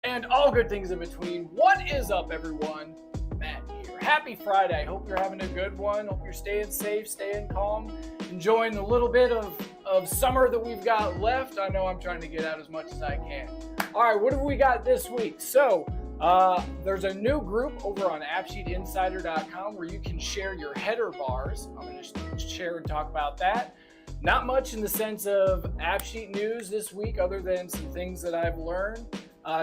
and all good things in between. What is up, everyone? Matt here. Happy Friday. Hope you're having a good one. Hope you're staying safe, staying calm, enjoying the little bit of summer that we've got left. I know I'm trying to get out as much as I can. All right, what have we got this week? So there's a new group over on AppSheetInsider.com where you can share your header bars. I'm going to share and talk about that. Not much in the sense of AppSheet news this week other than some things that I've learned.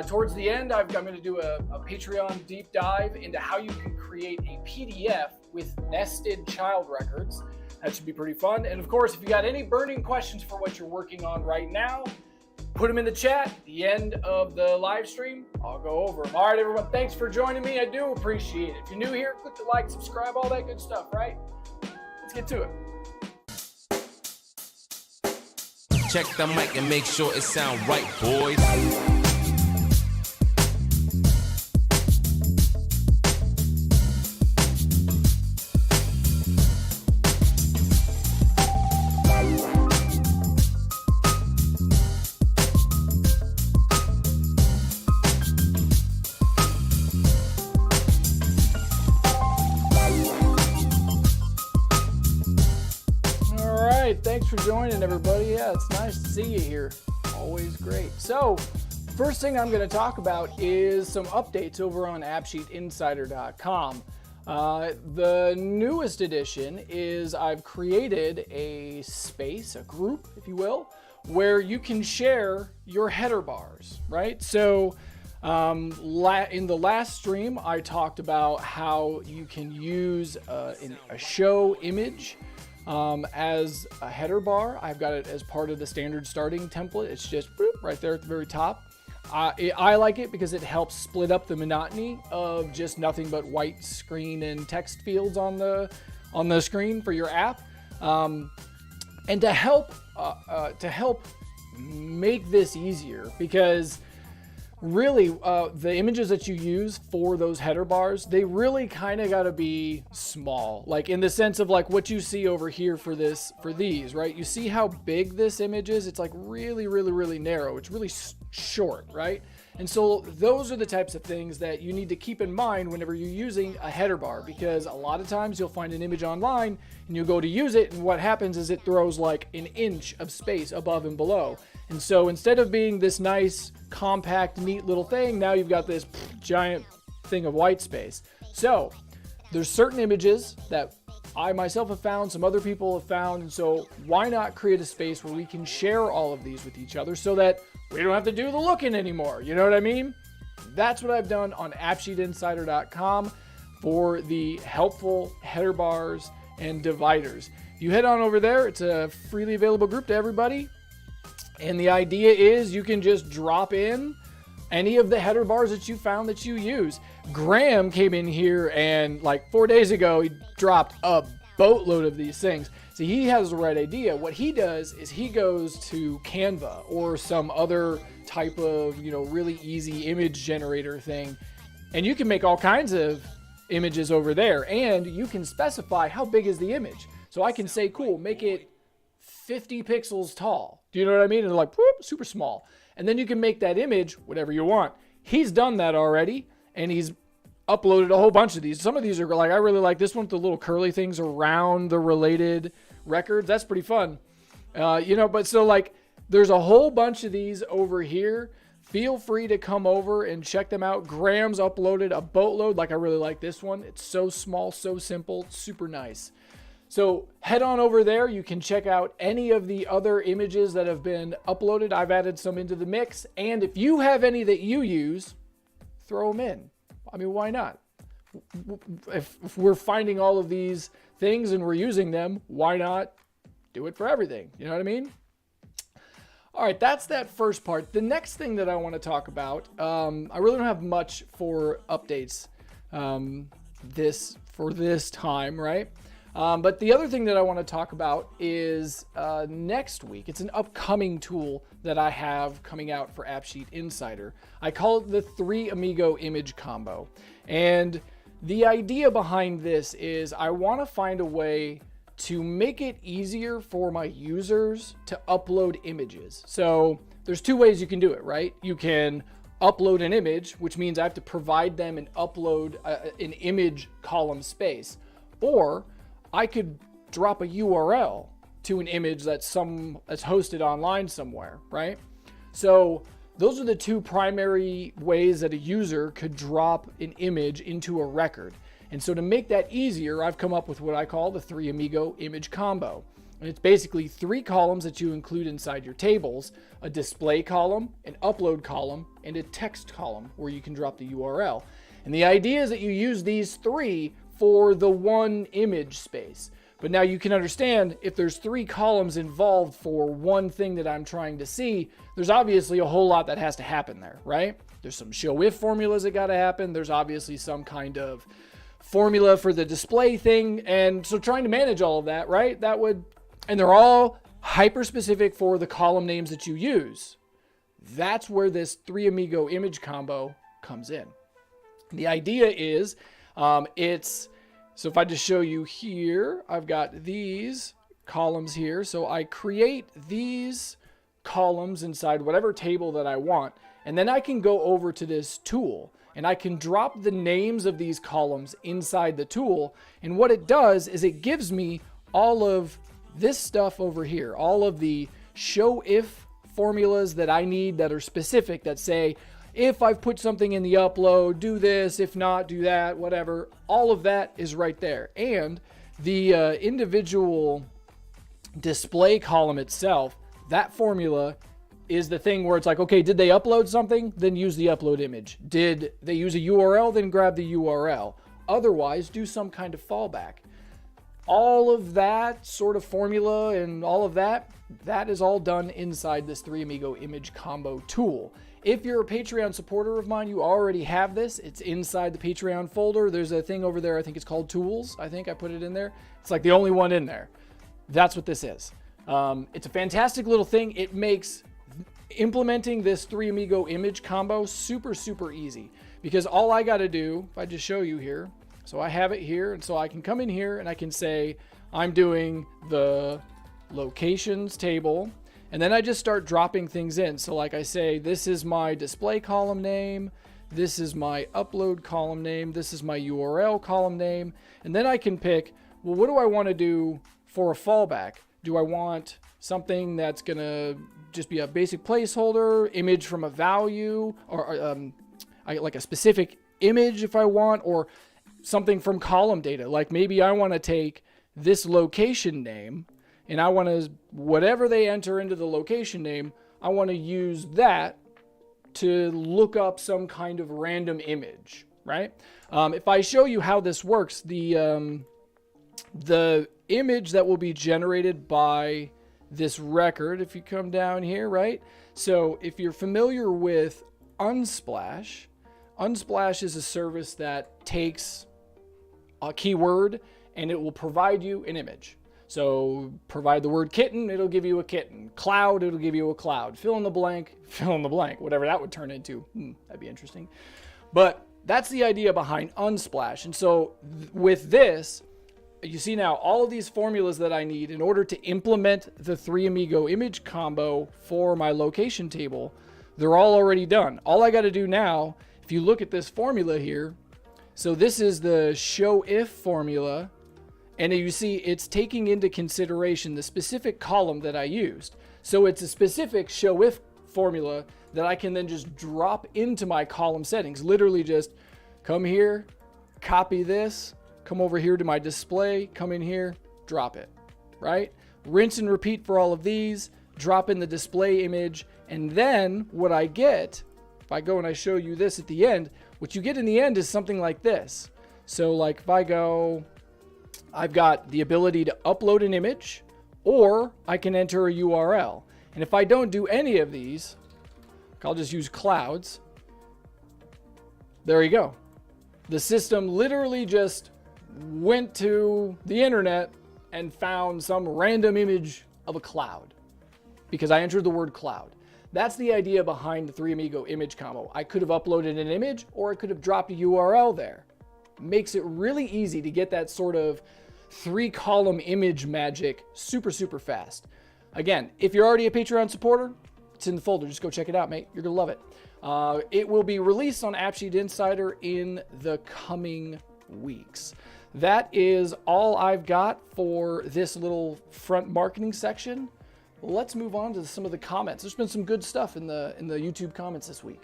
Towards the end, I'm going to do a Patreon deep dive into how you can create a PDF with nested child records. That should be pretty fun. And of course, if you got any burning questions for what you're working on right now, put them in the chat at the end of the live stream. I'll go over them. All right, everyone, thanks for joining me. I do appreciate it. If you're new here, click the like, subscribe, all that good stuff, right? Let's get to it. Check the mic and make sure it sound right, boys. Thanks for joining, everybody. Yeah, it's nice to see you here. Always great. So, first thing I'm going to talk about is some updates over on AppSheetInsider.com. The newest addition is I've created a space, a group, if you will, where you can share your header bars, right? So, in the last stream, I talked about how you can use a show image as a header bar. I've got it as part of the standard starting template. It's just right there at the very top. I like it because it helps split up the monotony of just nothing but white screen and text fields on the screen for your app. And to help make this easier, because really, the images that you use for those header bars, they really kind of got to be small, like in the sense of like what you see over here for these, right? You see how big this image is? It's like really, really, really narrow. It's really short, right? And so those are the types of things that you need to keep in mind whenever you're using a header bar, because a lot of times you'll find an image online and you'll go to use it, and what happens is it throws like an inch of space above and below. And so instead of being this nice, compact, neat little thing, now you've got this giant thing of white space. So there's certain images that I myself have found, some other people have found, and so why not create a space where we can share all of these with each other so that we don't have to do the looking anymore, you know what I mean? That's what I've done on AppSheetInsider.com for the helpful header bars and dividers. If you head on over there, it's a freely available group to everybody. And the idea is you can just drop in any of the header bars that you found that you use. Graham came in here and like 4 days ago, he dropped a boatload of these things. So he has the right idea. What he does is he goes to Canva or some other type of, really easy image generator thing. And you can make all kinds of images over there, and you can specify how big is the image. So I can say, cool, make it 50 pixels tall. Do you know what I mean? And they're like, whoop, super small. And then you can make that image whatever you want. He's done that already, and he's uploaded a whole bunch of these. Some of these are like, I really like this one with the little curly things around the related records. That's pretty fun. But so like, there's a whole bunch of these over here. Feel free to come over and check them out. Graham's uploaded a boatload. Like, I really like this one. It's so small, so simple, super nice. So head on over there. You can check out any of the other images that have been uploaded. I've added some into the mix. And if you have any that you use, throw them in. I mean, why not? If we're finding all of these things and we're using them, why not do it for everything? You know what I mean? All right, that's that first part. The next thing that I want to talk about, I really don't have much for updates this time, right? But the other thing that I want to talk about is next week. It's an upcoming tool that I have coming out for AppSheet Insider. I call it the 3 Amigo image combo. And the idea behind this is I want to find a way to make it easier for my users to upload images. So there's 2 ways you can do it, right? You can upload an image, which means I have to provide them an upload, an image column space. Or I could drop a URL to an image that's hosted online somewhere, right? So those are the two primary ways that a user could drop an image into a record. And so to make that easier, I've come up with what I call the 3Amigo image combo. And it's basically 3 columns that you include inside your tables: a display column, an upload column, and a text column where you can drop the URL. And the idea is that you use these 3 for the one image space. But now you can understand, if there's 3 columns involved for one thing that I'm trying to see, there's obviously a whole lot that has to happen there, right? There's some show if formulas that got to happen. There's obviously some kind of formula for the display thing. And so trying to manage all of that, right? And they're all hyper specific for the column names that you use. That's where this 3Amigo image combo comes in. The idea is, so if I just show you here, I've got these columns here. So I create these columns inside whatever table that I want. And then I can go over to this tool and I can drop the names of these columns inside the tool. And what it does is it gives me all of this stuff over here, all of the show if formulas that I need that are specific, that say, if I've put something in the upload, do this, if not, do that, whatever. All of that is right there. And the individual display column itself, that formula is the thing where it's like, okay, did they upload something? Then use the upload image. Did they use a URL? Then grab the URL. Otherwise, do some kind of fallback. All of that sort of formula and all of that is all done inside this 3Amigo image combo tool. If you're a Patreon supporter of mine, you already have this. It's inside the Patreon folder. There's a thing over there, I think it's called Tools. I think I put it in there. It's like the only one in there. That's what this is. It's a fantastic little thing. It makes implementing this 3Amigo image combo super, super easy. Because all I got to do, if I just show you here, so I have it here, and so I can come in here and I can say, I'm doing the locations table. And then I just start dropping things in. So like I say, this is my display column name. This is my upload column name. This is my URL column name. And then I can pick, well, what do I want to do for a fallback? Do I want something that's going to just be a basic placeholder, image from a value, or like a specific image if I want, or something from column data? Like maybe I want to take this location name, and I want to, whatever they enter into the location name, I want to use that to look up some kind of random image, right? If I show you how this works, the image that will be generated by this record, if you come down here, right? So if you're familiar with Unsplash, Unsplash is a service that takes a keyword and it will provide you an image. So provide the word kitten, it'll give you a kitten. Cloud, it'll give you a cloud. Fill in the blank, whatever that would turn into. That'd be interesting. But that's the idea behind Unsplash. And so with this, you see now all of these formulas that I need in order to implement the 3Amigo image combo for my location table, they're all already done. All I got to do now, if you look at this formula here, so this is the show if formula. And you see it's taking into consideration the specific column that I used. So it's a specific show if formula that I can then just drop into my column settings. Literally just come here, copy this, come over here to my display, come in here, drop it, right? Rinse and repeat for all of these, drop in the display image. And then what I get, if I go and I show you this at the end, what you get in the end is something like this. So like if I go, I've got the ability to upload an image, or I can enter a URL. And if I don't do any of these, I'll just use clouds. There you go. The system literally just went to the internet and found some random image of a cloud because I entered the word cloud. That's the idea behind the 3Amigo image combo. I could have uploaded an image, or I could have dropped a URL there. Makes it really easy to get that sort of 3-column image magic super, super fast. Again, if you're already a Patreon supporter, it's in the folder. Just go check it out, mate. You're going to love it. It will be released on AppSheet Insider in the coming weeks. That is all I've got for this little front marketing section. Let's move on to some of the comments. There's been some good stuff in the YouTube comments this week.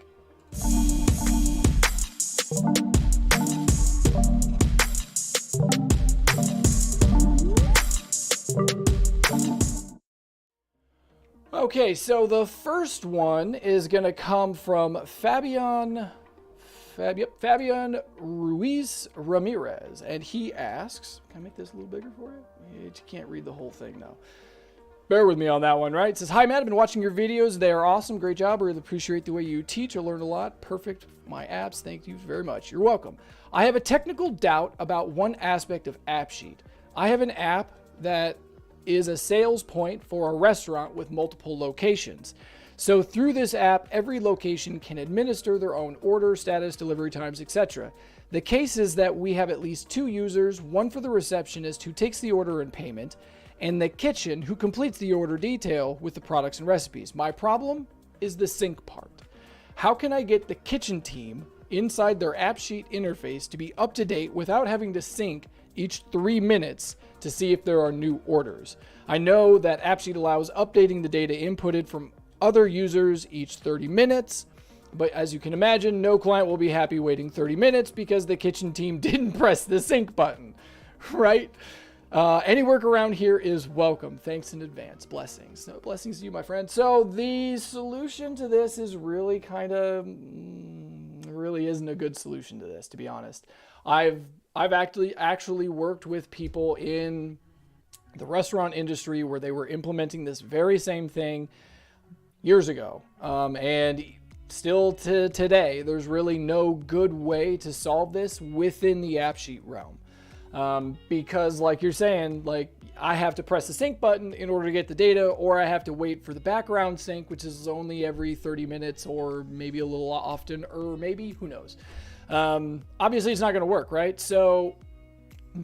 Okay, so the first one is going to come from Fabian Ruiz Ramirez, and he asks, can I make this a little bigger for you? You can't read the whole thing though. Bear with me on that one, right? It says, hi Matt, I've been watching your videos. They are awesome. Great job. I really appreciate the way you teach. I learned a lot. Perfect. My apps. Thank you very much. You're welcome. I have a technical doubt about one aspect of AppSheet. I have an app that is a sales point for a restaurant with multiple locations. So through this app, every location can administer their own order, status, delivery times, etc. The case is that we have at least 2 users, one for the receptionist who takes the order and payment, and the kitchen who completes the order detail with the products and recipes. My problem is the sync part. How can I get the kitchen team inside their AppSheet interface to be up to date without having to sync each 3 minutes to see if there are new orders? I know that AppSheet allows updating the data inputted from other users each 30 minutes, but as you can imagine, no client will be happy waiting 30 minutes because the kitchen team didn't press the sync button, right? Any workaround here is welcome. Thanks in advance. Blessings. No, blessings to you, my friend. So the solution to this is really really isn't a good solution to this, to be honest. I've actually worked with people in the restaurant industry where they were implementing this very same thing years ago. And still to today, there's really no good way to solve this within the AppSheet realm. Because like you're saying, like I have to press the sync button in order to get the data, or I have to wait for the background sync, which is only every 30 minutes or maybe a little often, or maybe, who knows? Obviously it's not going to work, right? So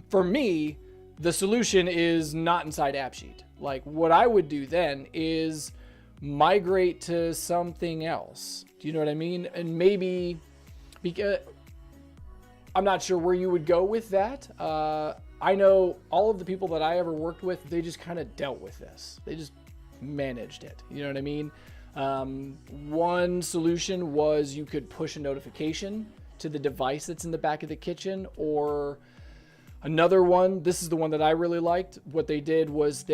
for me, the solution is not inside AppSheet. Like what I would do then is migrate to something else. Do you know what I mean? And maybe, because I'm not sure where you would go with that. I know all of the people that I ever worked with, they just kind of dealt with this. They just managed it. You know what I mean? One solution was you could push a notification to the device that's in the back of the kitchen, or another one, this is the one that I really liked. What they did was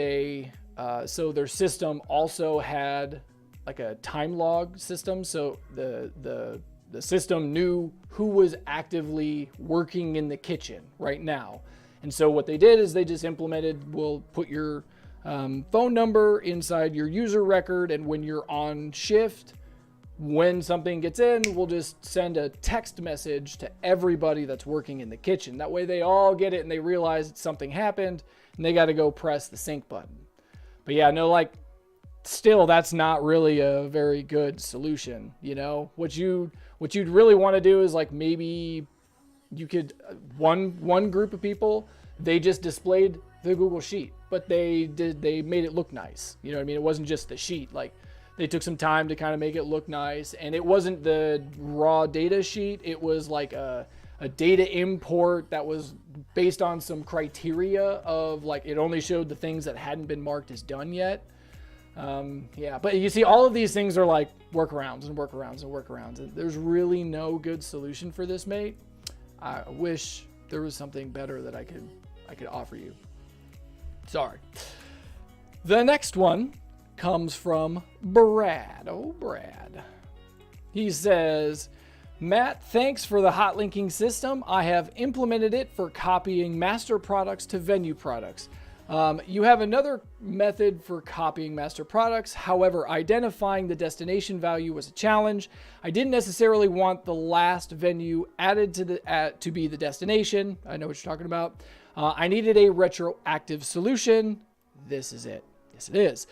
so their system also had like a time log system. So the system knew who was actively working in the kitchen right now. And so what they did is they just implemented, we'll put your phone number inside your user record, and when you're on shift, when something gets in, we'll just send a text message to everybody that's working in the kitchen. That way they all get it and they realize that something happened and they got to go press the sync button. But yeah, no, like still that's not really a very good solution. You know, what you'd really want to do is like, maybe you could, one group of people, they just displayed the Google Sheet, but they made it look nice. You know what I mean? It wasn't just the sheet. Like they took some time to kind of make it look nice, and it wasn't the raw data sheet. It was like a data import that was based on some criteria of like, it only showed the things that hadn't been marked as done yet. Yeah, but you see, all of these things are like workarounds and workarounds and workarounds. And there's really no good solution for this, mate. I wish there was something better that I could offer you. Sorry. The next one comes from Brad. Oh, Brad. He says, Matt, thanks for the hot linking system. I have implemented it for copying master products to venue products. You have another method for copying master products. However, identifying the destination value was a challenge. I didn't necessarily want the last venue added to be the destination. I know what you're talking about. I needed a retroactive solution. This is it. Yes, it is.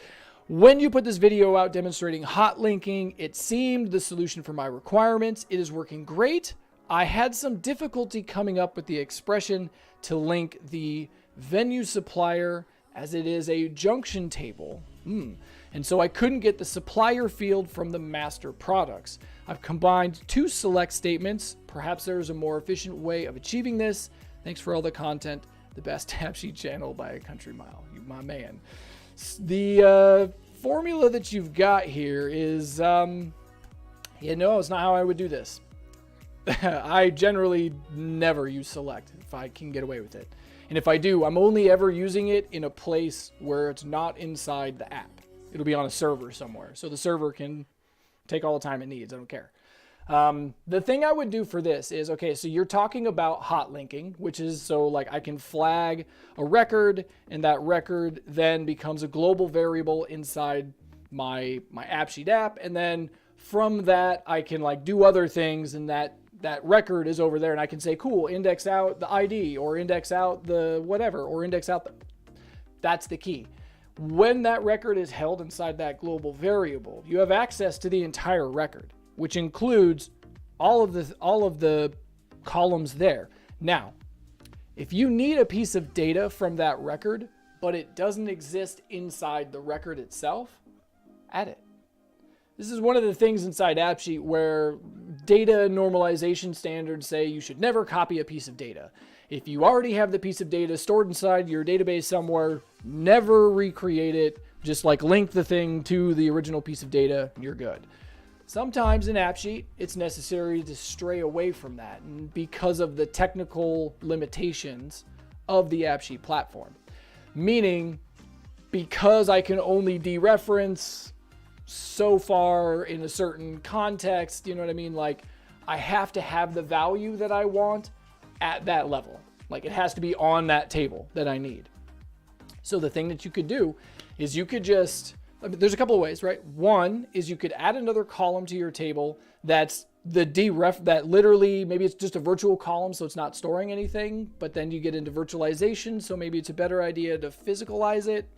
When you put this video out demonstrating hot linking, it seemed the solution for my requirements. It is working great. I had some difficulty coming up with the expression to link the venue supplier, as it is a junction table And so I couldn't get the supplier field from the master products. I've combined 2 select statements. Perhaps there is a more efficient way of achieving this. Thanks for all the content. The best AppSheet channel by a country mile. You my man. The formula that you've got here is, no, it's not how I would do this. I generally never use select if I can get away with it. And if I do, I'm only ever using it in a place where it's not inside the app. It'll be on a server somewhere. So the server can take all the time it needs. I don't care. The thing I would do for this is, okay, so you're talking about hot linking, which is so like I can flag a record and that record then becomes a global variable inside my AppSheet app. And then from that, I can like do other things and that record is over there and I can say, cool, index out the ID or index out the whatever, or index out the, that's the key. When that record is held inside that global variable, you have access to the entire record, which includes all of the columns there. Now, if you need a piece of data from that record, but it doesn't exist inside the record itself, add it. This is one of the things inside AppSheet where data normalization standards say you should never copy a piece of data. If you already have the piece of data stored inside your database somewhere, never recreate it. Just like link the thing to the original piece of data, and you're good. Sometimes in AppSheet, it's necessary to stray away from that and because of the technical limitations of the AppSheet platform. Meaning, because I can only dereference so far in a certain context, you know what I mean? Like, I have to have the value that I want at that level. Like, it has to be on that table that I need. So the thing that you could do is you could just, there's a couple of ways, right? One is you could add another column to your table that's the deref, that literally, maybe it's just a virtual column, so it's not storing anything, but then you get into virtualization, so maybe it's a better idea to physicalize it.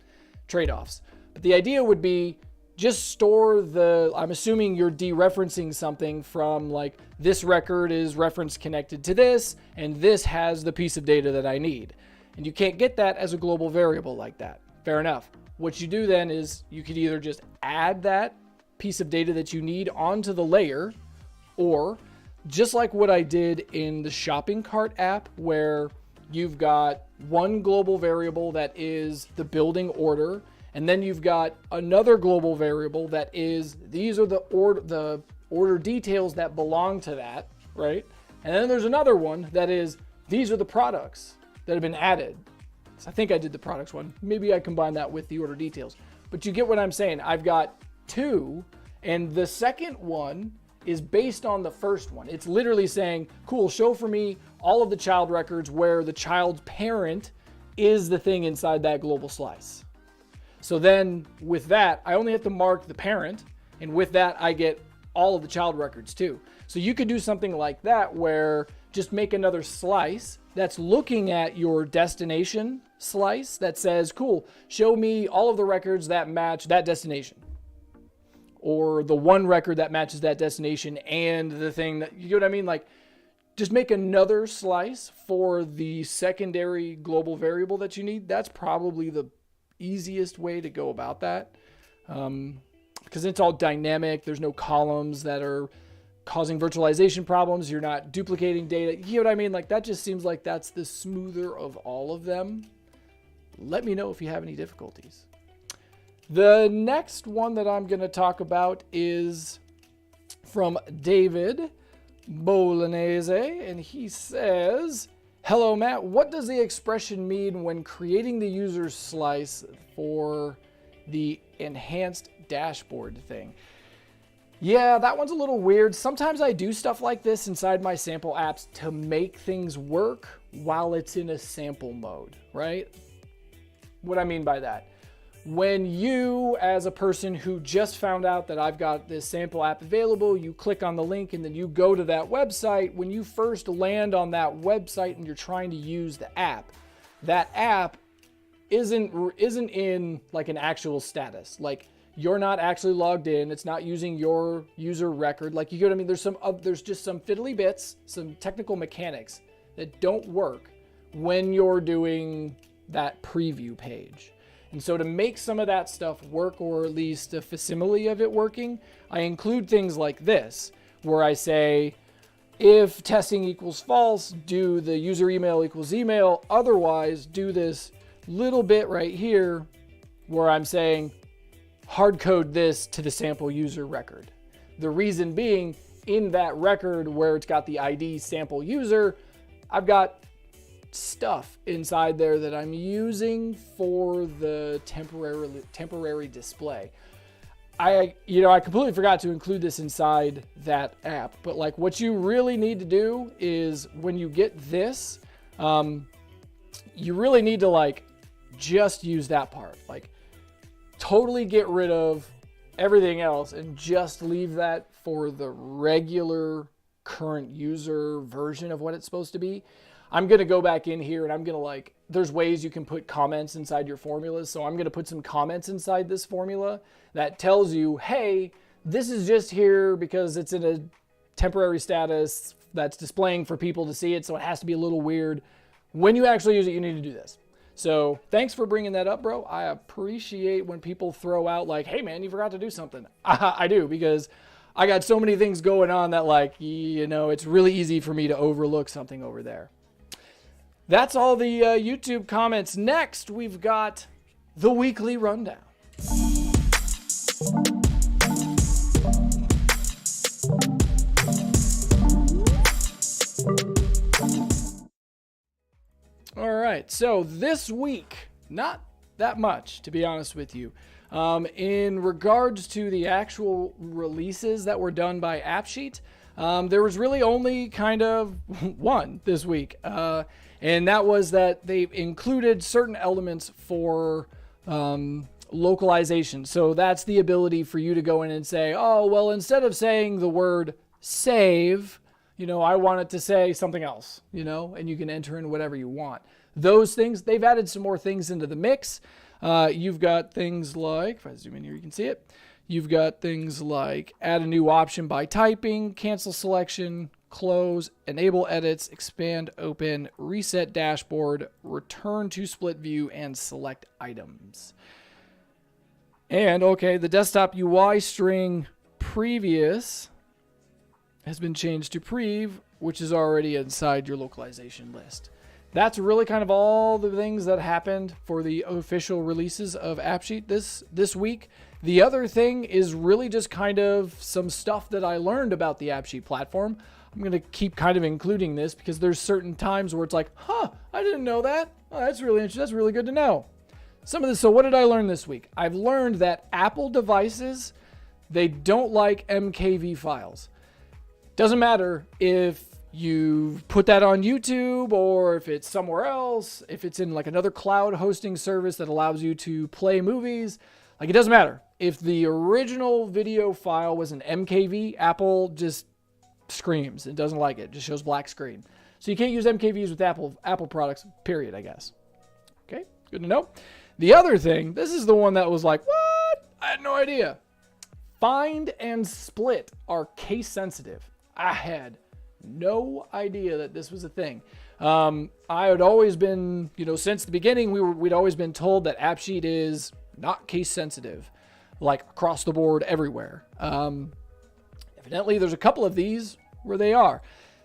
Trade-offs. But the idea would be just store the, I'm assuming you're dereferencing something from like, this record is reference connected to this, and this has the piece of data that I need. And you can't get that as a global variable like that. Fair enough. What you do then is you could either just add that piece of data that you need onto the layer, or just like what I did in the shopping cart app, where you've got one global variable that is the building order, and then you've got another global variable that is, these are the order details that belong to that, right? And then there's another one that is, these are the products that have been added. So I think I did the products one. Maybe I combined that with the order details. But you get what I'm saying. I've got 2, and the second one is based on the first one. It's literally saying, cool, show for me all of the child records where the child's parent is the thing inside that global slice. So then with that, I only have to mark the parent, and with that, I get all of the child records too. So you could do something like that where just make another slice that's looking at your destination slice that says, cool, show me all of the records that match that destination. Or the one record that matches that destination and the thing that, you know what I mean? Like, just make another slice for the secondary global variable that you need. That's probably the easiest way to go about that. Because it's all dynamic. There's no columns that are causing virtualization problems. You're not duplicating data. You know what I mean? Like, that just seems like that's the smoother of all of them. Let me know if you have any difficulties. The next one that I'm going to talk about is from Davide Bolognesi, and he says, hello, Matt. What does the expression mean when creating the user slice for the enhanced dashboard thing? Yeah, that one's a little weird. Sometimes I do stuff like this inside my sample apps to make things work while it's in a sample mode, right? What I mean by that, when you, as a person who just found out that I've got this sample app available, you click on the link and then you go to that website. When you first land on that website and you're trying to use the app, that app isn't in like an actual status. Like, you're not actually logged in. It's not using your user record. Like, you get what I mean? There's just some fiddly bits, some technical mechanics that don't work when you're doing that preview page. And so to make some of that stuff work, or at least a facsimile of it working, I include things like this, where I say, if testing equals false, do the user email equals email. Otherwise, do this little bit right here where I'm saying hard code this to the sample user record. The reason being, in that record where it's got the ID sample user, I've got stuff inside there that I'm using for the temporary display. I completely forgot to include this inside that app, but like what you really need to do is when you get this, you really need to like just use that part, like totally get rid of everything else and just leave that for the regular current user version of what it's supposed to be. I'm going to go back in here and I'm going to there's ways you can put comments inside your formulas. So I'm going to put some comments inside this formula that tells you, hey, this is just here because it's in a temporary status that's displaying for people to see it. So it has to be a little weird. When you actually use it, you need to do this. So thanks for bringing that up, bro. I appreciate when people throw out like, hey man, you forgot to do something. I do, because I got so many things going on that it's really easy for me to overlook something over there. That's all the YouTube comments. Next, we've got the weekly rundown. All right, so this week, not that much, to be honest with you. In regards to the actual releases that were done by AppSheet, there was really only kind of one this week. And that was that they've included certain elements for localization. So that's the ability for you to go in and say, oh, well, instead of saying the word save, I want it to say something else, and you can enter in whatever you want. Those things, they've added some more things into the mix. You've got things like, if I zoom in here, you can see it. You've got things like add a new option by typing, cancel selection, close, enable edits, expand, open, reset dashboard, return to split view, and select items. And okay, the desktop UI string previous has been changed to prev, which is already inside your localization list. That's really kind of all the things that happened for the official releases of AppSheet this week. The other thing is really just kind of some stuff that I learned about the AppSheet platform. I'm going to keep kind of including this because there's certain times where it's like, I didn't know that. Oh, that's really interesting. That's really good to know. Some of this. So what did I learn this week? I've learned that Apple devices, they don't like MKV files. Doesn't matter if you put that on YouTube or if it's somewhere else, if it's in like another cloud hosting service that allows you to play movies, it doesn't matter. If the original video file was an MKV, Apple just screams. It doesn't like it. It just shows black screen. So you can't use MKVs with Apple products, period, I guess. Okay, good to know. The other thing, this is the one that was like, what? I had no idea. Find and split are case sensitive. I had no idea that this was a thing. I had always been, since the beginning, we'd always been told that AppSheet is not case sensitive, like across the board everywhere. Evidently, there's a couple of these where they are.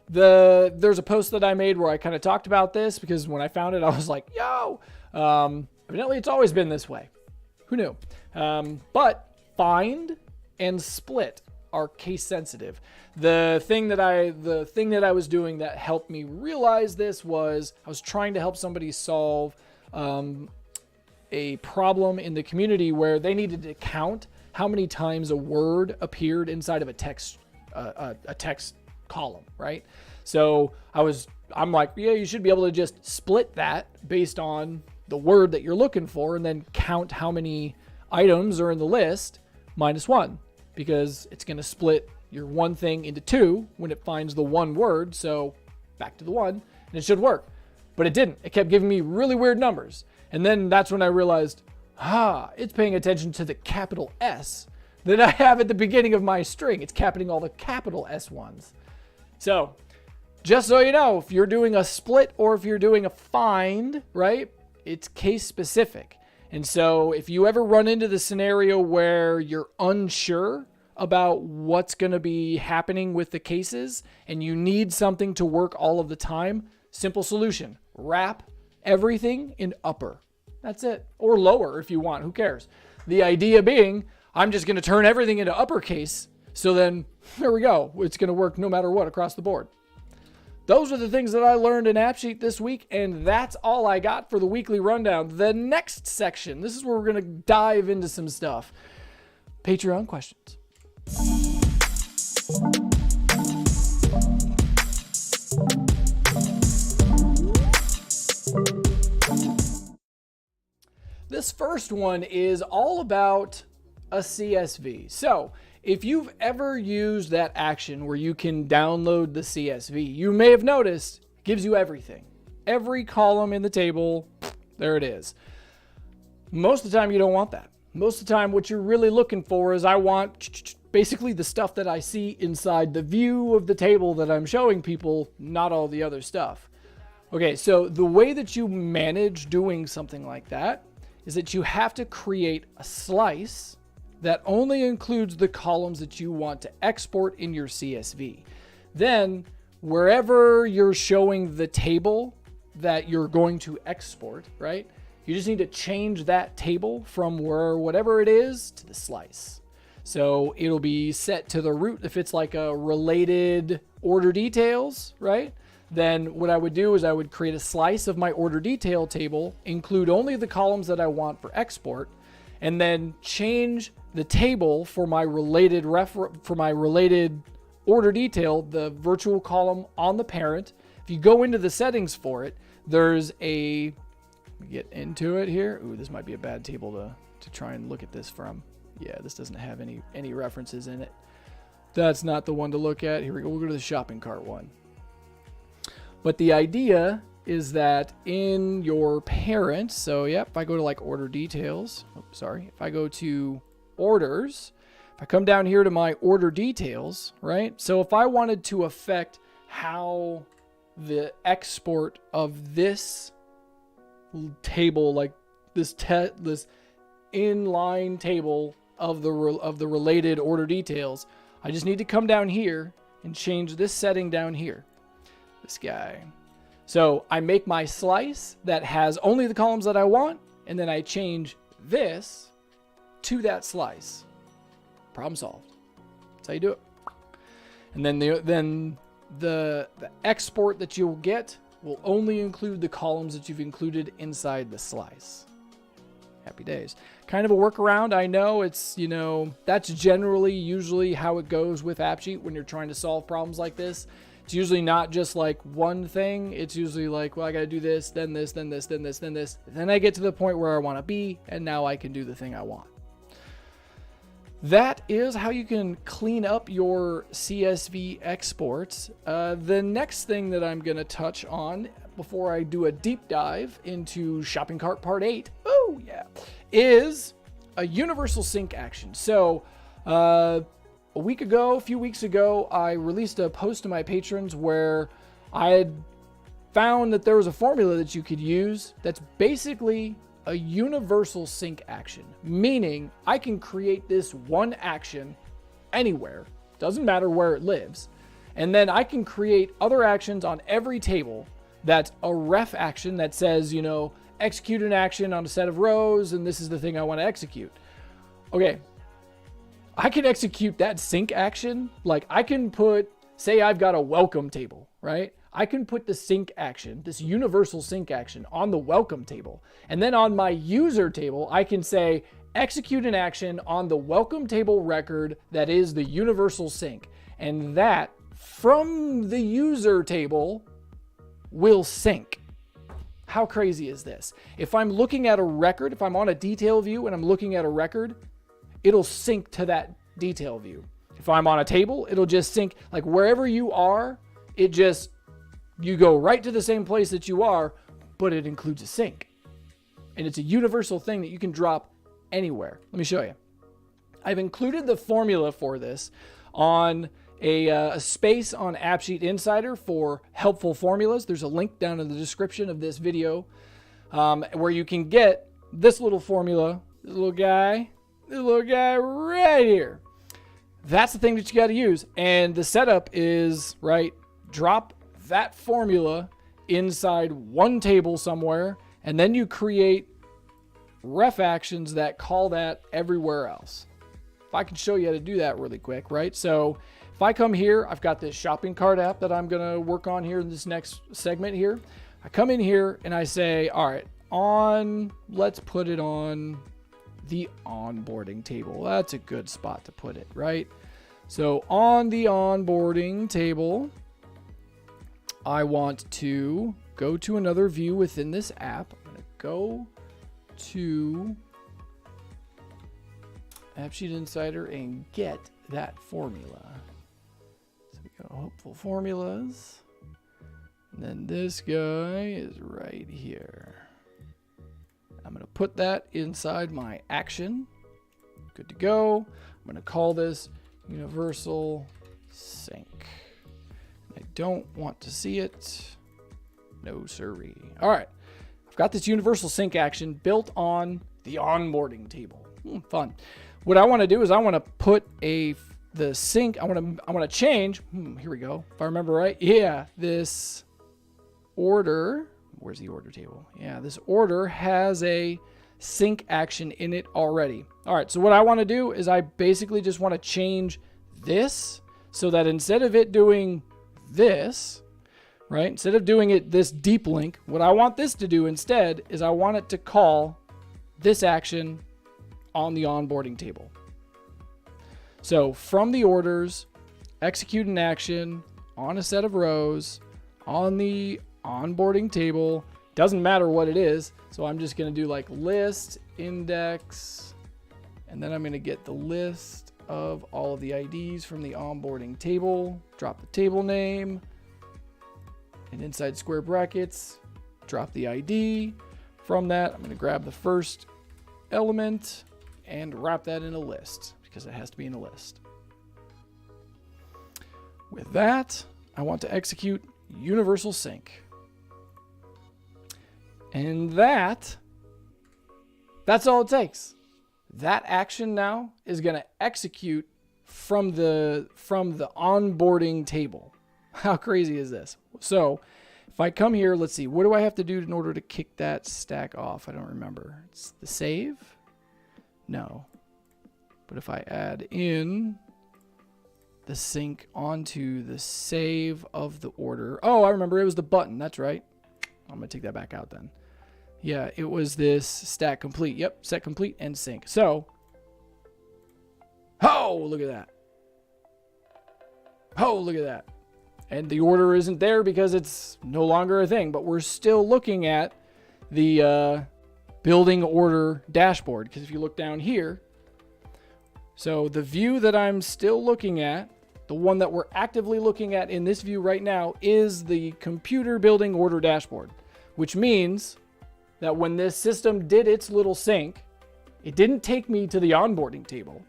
There's a post that I made where I kind of talked about this because when I found it, I was like, yo, evidently it's always been this way. Who knew? But find and split are case sensitive. The thing that I was doing that helped me realize this was I was trying to help somebody solve a problem in the community where they needed to count how many times a word appeared inside of a text column, right? So I'm like, yeah, you should be able to just split that based on the word that you're looking for and then count how many items are in the list minus one, because it's going to split your one thing into two when it finds the one word. So back to the one, and it should work. But it didn't. It kept giving me really weird numbers. And then that's when I realized, it's paying attention to the capital S that I have at the beginning of my string. It's capturing all the capital S ones. So just so you know, if you're doing a split or if you're doing a find, right, it's case specific. And so if you ever run into the scenario where you're unsure about what's going to be happening with the cases and you need something to work all of the time, simple solution: wrap everything in upper. That's it. Or lower if you want, who cares? The idea being, I'm just going to turn everything into uppercase. So then there we go. It's going to work no matter what across the board. Those are the things that I learned in AppSheet this week, and that's all I got for the weekly rundown. The next section, this is where we're going to dive into some stuff. Patreon questions. This first one is all about a CSV. So if you've ever used that action where you can download the CSV, you may have noticed it gives you everything. Every column in the table, there it is. Most of the time you don't want that. Most of the time what you're really looking for is, I want basically the stuff that I see inside the view of the table that I'm showing people, not all the other stuff. Okay, so the way that you manage doing something like that is that you have to create a slice that only includes the columns that you want to export in your CSV. Then, wherever you're showing the table that you're going to export, right? You just need to change that table from whatever it is to the slice. So it'll be set to the root. If it's like a related order details, right? Then what I would do is I would create a slice of my order detail table, include only the columns that I want for export, and then change the table for my related order detail, the virtual column on the parent. If you go into the settings for it, there's a, get into it here. Ooh, this might be a bad table to try and look at this from. Yeah, this doesn't have any references in it. That's not the one to look at. Here we go. We'll go to the shopping cart one. But the idea is that in your parent, so yeah, if I go to like order details, if I go to orders, if I come down here to my order details, right? So if I wanted to affect how the export of this table, like this inline table of the related order details, I just need to come down here and change this setting down here. This guy. So I make my slice that has only the columns that I want, and then I change this to that slice. Problem solved. That's how you do it. And then the export that you'll get will only include the columns that you've included inside the slice. Happy days. Kind of a workaround. I know it's, that's generally usually how it goes with AppSheet when you're trying to solve problems like this. It's usually not just like one thing. It's usually like, well, I got to do this, then this, then this, then this, then this. Then I get to the point where I want to be, and now I can do the thing I want. That is how you can clean up your CSV exports. The next thing that I'm going to touch on before I do a deep dive into Shopping Cart Part 8, is a universal sync action. So, a few weeks ago, I released a post to my patrons where I had found that there was a formula that you could use that's basically a universal sync action, meaning I can create this one action anywhere, doesn't matter where it lives, and then I can create other actions on every table that's a ref action that says, execute an action on a set of rows, and this is the thing I want to execute. Okay. I can execute that sync action. Like I can say I've got a welcome table, right? I can put the sync action, this universal sync action, on the welcome table. And then on my user table, I can say execute an action on the welcome table record that is the universal sync. And that from the user table will sync. How crazy is this? If I'm looking at a record, if I'm on a detail view and I'm looking at a record, it'll sync to that detail view. If I'm on a table, it'll just sync, like wherever you are, you go right to the same place that you are, but it includes a sync. And it's a universal thing that you can drop anywhere. Let me show you. I've included the formula for this on a space on AppSheet Insider for helpful formulas. There's a link down in the description of this video where you can get this little formula, this little guy right here. That's the thing that you got to use. And the setup is, right, drop that formula inside one table somewhere, and then you create ref actions that call that everywhere else. If I can show you how to do that really quick, right? So if I come here, I've got this shopping cart app that I'm going to work on here in this next segment here. I come in here and I say, all right, let's put it on the onboarding table. That's a good spot to put it, right? So on the onboarding table, I want to go to another view within this app. I'm going to go to AppSheet Insider and get that formula. So we go hopeful formulas. And then this guy is right here. I'm going to put that inside my action. Good to go. I'm going to call this universal sync. I don't want to see it. No siree. All right. I've got this universal sync action built on the onboarding table. Fun. What I want to do is I want to put the sync. I want to change. Here we go. If I remember right. Yeah. This order. Where's the order table? Yeah. This order has a sync action in it already. All right. So what I want to do is I basically just want to change this so that instead of it doing this, right? Instead of doing it this deep link, what I want this to do instead is I want it to call this action on the onboarding table. So from the orders, execute an action on a set of rows on the onboarding table. Doesn't matter what it is. So I'm just going to do like list index, and then I'm going to get the list of all of the IDs from the onboarding table, drop the table name, and inside square brackets, drop the ID. From that, I'm going to grab the first element and wrap that in a list because it has to be in a list. With that, I want to execute universal sync. And that's all it takes. That action now is going to execute from the onboarding table. How crazy is this? So if I come here, let's see, what do I have to do in order to kick that stack off? I don't remember. It's the save? No. But if I add in the sync onto the save of the order. Oh, I remember. It was the button. That's right. I'm going to take that back out then. Yeah, it was this stack complete. Yep, set complete and sync. So, oh, look at that. Oh, look at that. And the order isn't there because it's no longer a thing, but we're still looking at the building order dashboard. Because if you look down here, so the view that I'm still looking at, the one that we're actively looking at in this view right now, is the computer building order dashboard, which means that when this system did its little sync, it didn't take me to the onboarding table.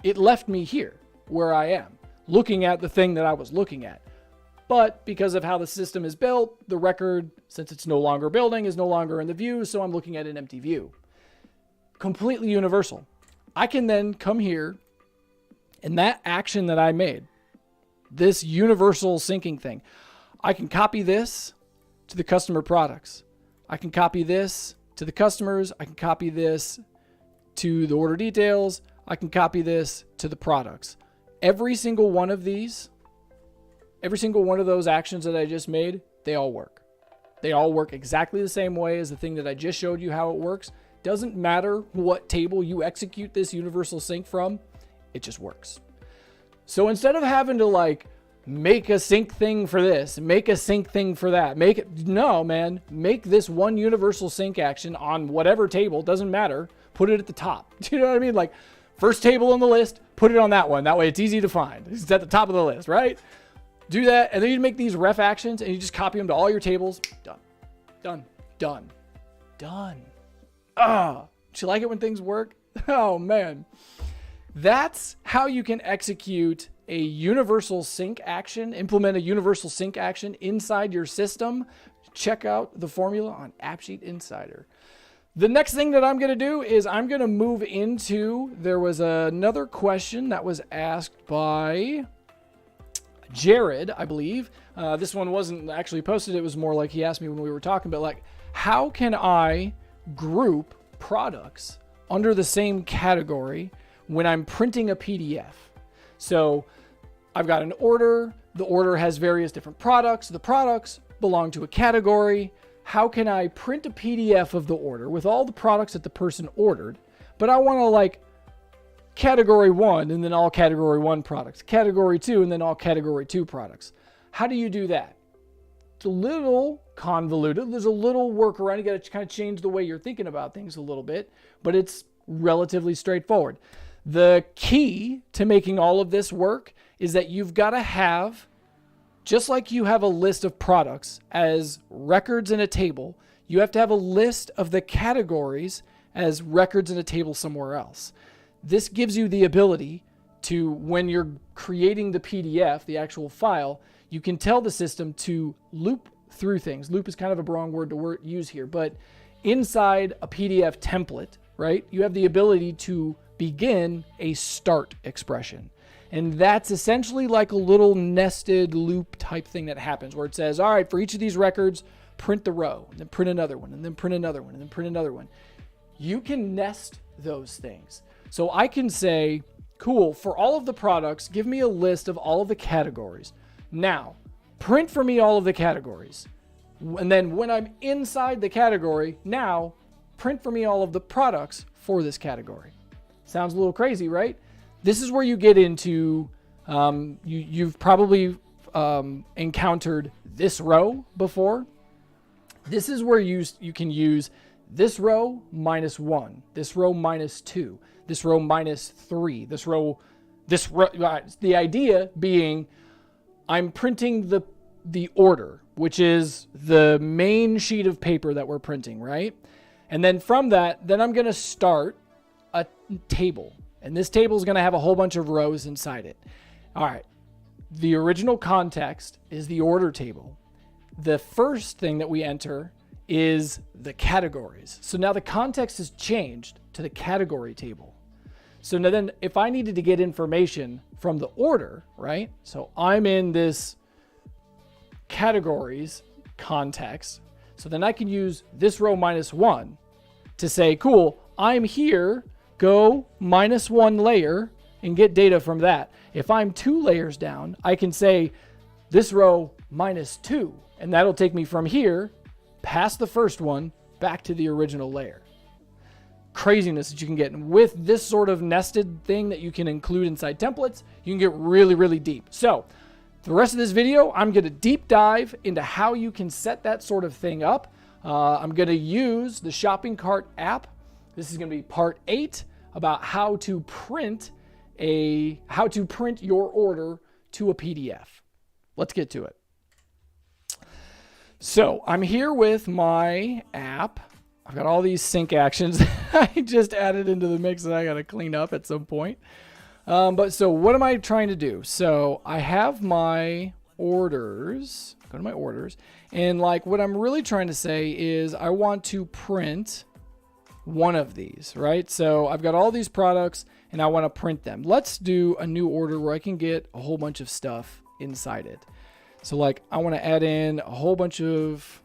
It left me here where I am, looking at the thing that I was looking at. But because of how the system is built, the record, since it's no longer building, is no longer in the view, so I'm looking at an empty view. Completely universal. I can then come here, and that action that I made, this universal syncing thing, I can copy this to the customer products. I can copy this to the customers. I can copy this to the order details. I can copy this to the products. Every single one of these, every single one of those actions that I just made, they all work. They all work exactly the same way as the thing that I just showed you how it works. Doesn't matter what table you execute this universal sync from, it just works. So instead of having to like make a sync thing for this, make a sync thing for that, make this one universal sync action on whatever table, doesn't matter, put it at the top. Do you know what I mean? Like first table on the list, put it on that one. That way it's easy to find. It's at the top of the list, right? Do that, and then you make these ref actions and you just copy them to all your tables. Done. Done. Done. Done. Ah, do you like it when things work? Oh man. That's how you can execute a universal sync action, implement a universal sync action inside your system. Check out the formula on AppSheet Insider. The next thing that I'm going to do is I'm going to move into, there was another question that was asked by Jared, I believe. This one wasn't actually posted. It was more like he asked me when we were talking, but like, how can I group products under the same category when I'm printing a PDF? So I've got an order. The order has various different products. The products belong to a category. How can I print a PDF of the order with all the products that the person ordered, but I want to like category 1 and then all category 1 products, category 2 and then all category 2 products. How do you do that? It's a little convoluted. There's a little workaround. You got to kind of change the way you're thinking about things a little bit, but it's relatively straightforward. The key to making all of this work is that you've got to have, just like you have a list of products as records in a table, you have to have a list of the categories as records in a table somewhere else. This gives you the ability to, when you're creating the PDF, the actual file, you can tell the system to loop through things. Loop is kind of a wrong word to use here, but inside a PDF template, right, you have the ability to begin a start expression. And that's essentially like a little nested loop type thing that happens where it says, all right, for each of these records, print the row, and then print another one, and then print another one, and then print another one. You can nest those things. So I can say, cool, for all of the products, give me a list of all of the categories. Now, print for me all of the categories. And then when I'm inside the category, now print for me all of the products for this category. Sounds a little crazy, right? This is where you get into, you've probably encountered this row before. This is where you can use this row -1, this row -2, this row -3, this row, the idea being I'm printing the order, which is the main sheet of paper that we're printing, right? And then from that, then I'm going to start a table. And this table is going to have a whole bunch of rows inside it. All right. The original context is the order table. The first thing that we enter is the categories. So now the context has changed to the category table. So now then if I needed to get information from the order, right? So I'm in this categories context. So then I can use this row -1 to say, cool, I'm here, go -1 layer and get data from that. If I'm 2 layers down, I can say this row -2, and that'll take me from here past the first one back to the original layer. Craziness that you can get. And with this sort of nested thing that you can include inside templates, you can get really, really deep. So the rest of this video, I'm going to deep dive into how you can set that sort of thing up. I'm going to use the shopping cart app. This is going to be part 8 about how to print your order to a PDF. Let's get to it. So I'm here with my app. I've got all these sync actions I just added into the mix that I got to clean up at some point. But so what am I trying to do? So I have my orders, go to my orders, and like what I'm really trying to say is I want to print one of these, right? So I've got all these products and I want to print them. Let's do a new order where I can get a whole bunch of stuff inside it. So like I want to add in a whole bunch of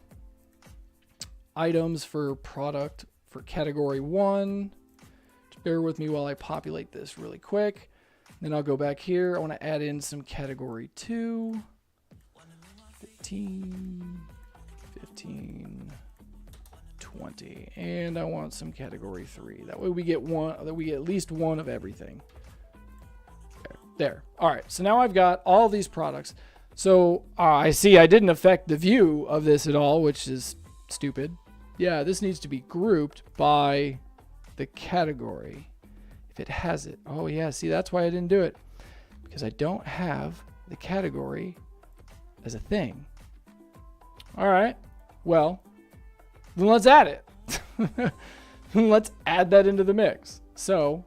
items for product for category 1. Just bear with me while I populate this really quick. Then I'll go back here. I want to add in some category 2. 15, 20. And I want some category 3. That way we get at least one of everything. There. All right. So now I've got all these products. So I see I didn't affect the view of this at all, which is stupid. Yeah, this needs to be grouped by the category if it has it. Oh yeah, see, that's why I didn't do it, because I don't have the category as a thing. All right, well, then let's add it. Let's add that into the mix. So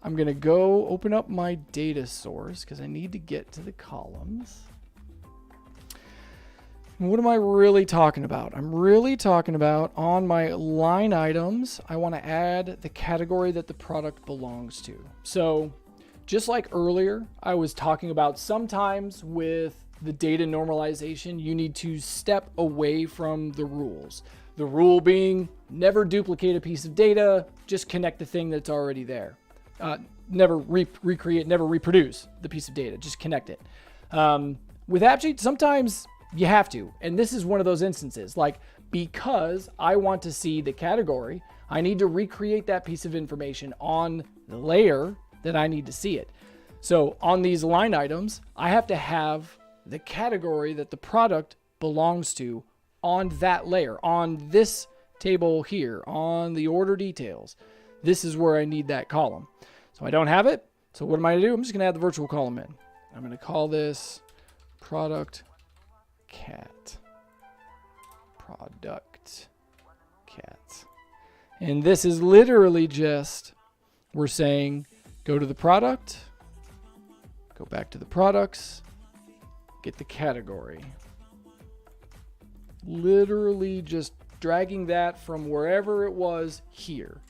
I'm gonna go open up my data source because I need to get to the columns. What am I really talking about? I'm really talking about on my line items, I want to add the category that the product belongs to. So just like earlier, I was talking about sometimes with the data normalization, you need to step away from the rules. The rule being never duplicate a piece of data, just connect the thing that's already there. Never recreate, never reproduce the piece of data, just connect it. With AppSheet, sometimes you have to. And this is one of those instances, like because I want to see the category, I need to recreate that piece of information on the layer that I need to see it. So on these line items, I have to have the category that the product belongs to on that layer, on this table here, on the order details. This is where I need that column. So I don't have it. So what am I going to do? I'm just going to add the virtual column in. I'm going to call this product cat. Product cat. And this is literally just, we're saying, go to the product, go back to the products, get the category. Literally just dragging that from wherever it was here.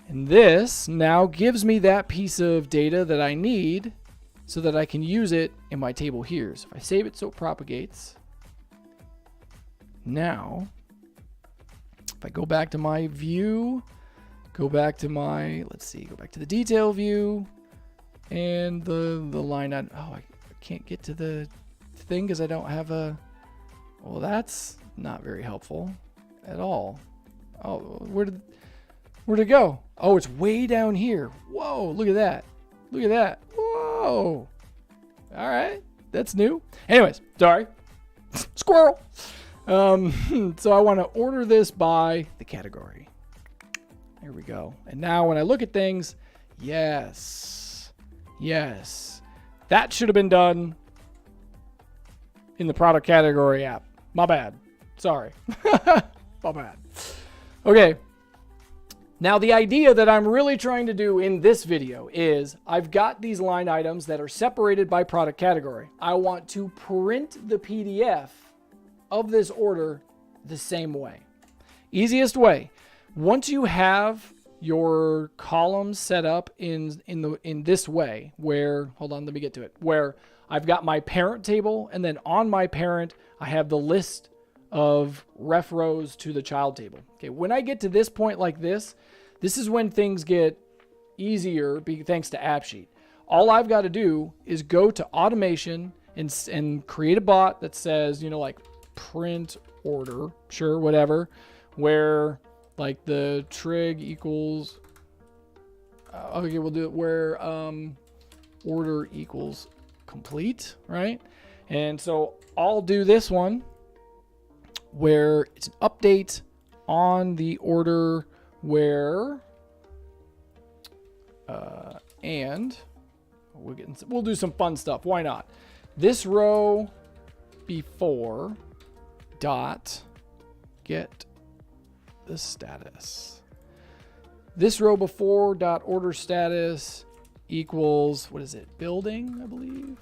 And this now gives me that piece of data that I need so that I can use it in my table here. So if I save it so it propagates. Now, if I go back to my view, go back to my, let's see, go back to the detail view and the line on, oh, I can't get to the thing because I don't have a, well, that's not very helpful at all. Oh, where'd it go? Oh, it's way down here. Whoa, look at that. Look at that. Whoa. All right, that's new. Anyways, sorry. Squirrel. So I want to order this by the category. There we go. And now when I look at things, yes, that should have been done in the product category app. My bad. Sorry. My bad. Okay. Now the idea that I'm really trying to do in this video is I've got these line items that are separated by product category. I want to print the PDF of this order the same way. Easiest way. Once you have your columns set up in this way, where, hold on, let me get to it, where I've got my parent table, and then on my parent, I have the list of ref rows to the child table. Okay, when I get to this point like this is when things get easier thanks to AppSheet. All I've got to do is go to automation and create a bot that says, you know, like print order, sure, whatever, where like the trig equals, okay, we'll do it where order equals complete, right? And so I'll do this one where it's an update on the order where, and we'll do some fun stuff. Why not? This row before dot get the status. This row before dot order status equals, what is it? Building, I believe.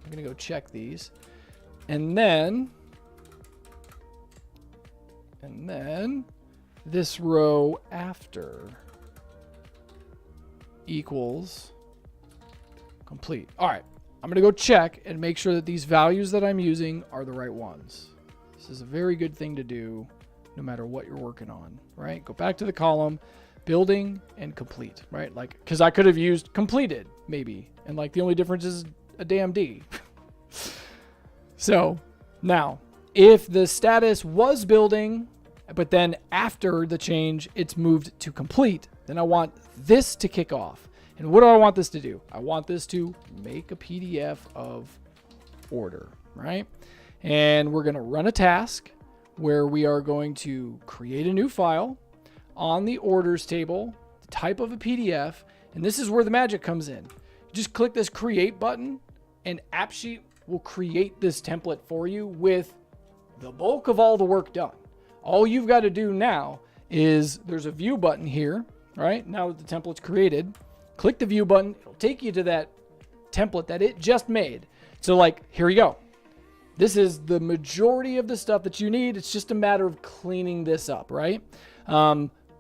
I'm going to go check these. And then this row after equals complete. All right. I'm going to go check and make sure that these values that I'm using are the right ones. This is a very good thing to do no matter what you're working on, right? Go back to the column, building and complete, right? Like, because I could have used completed maybe. And like the only difference is a damn D. So now, if the status was building, but then after the change, it's moved to complete, then I want this to kick off. And what do I want this to do? I want this to make a PDF of order, right? And we're going to run a task where we are going to create a new file on the orders table, the type of a PDF. And this is where the magic comes in. You just click this create button and AppSheet will create this template for you with the bulk of all the work done. All you've got to do now is there's a view button here, right? Now that the template's created, click the view button. It'll take you to that template that it just made. So like, here you go. this is the majority of the stuff that you need. It's just a matter of cleaning this up, right?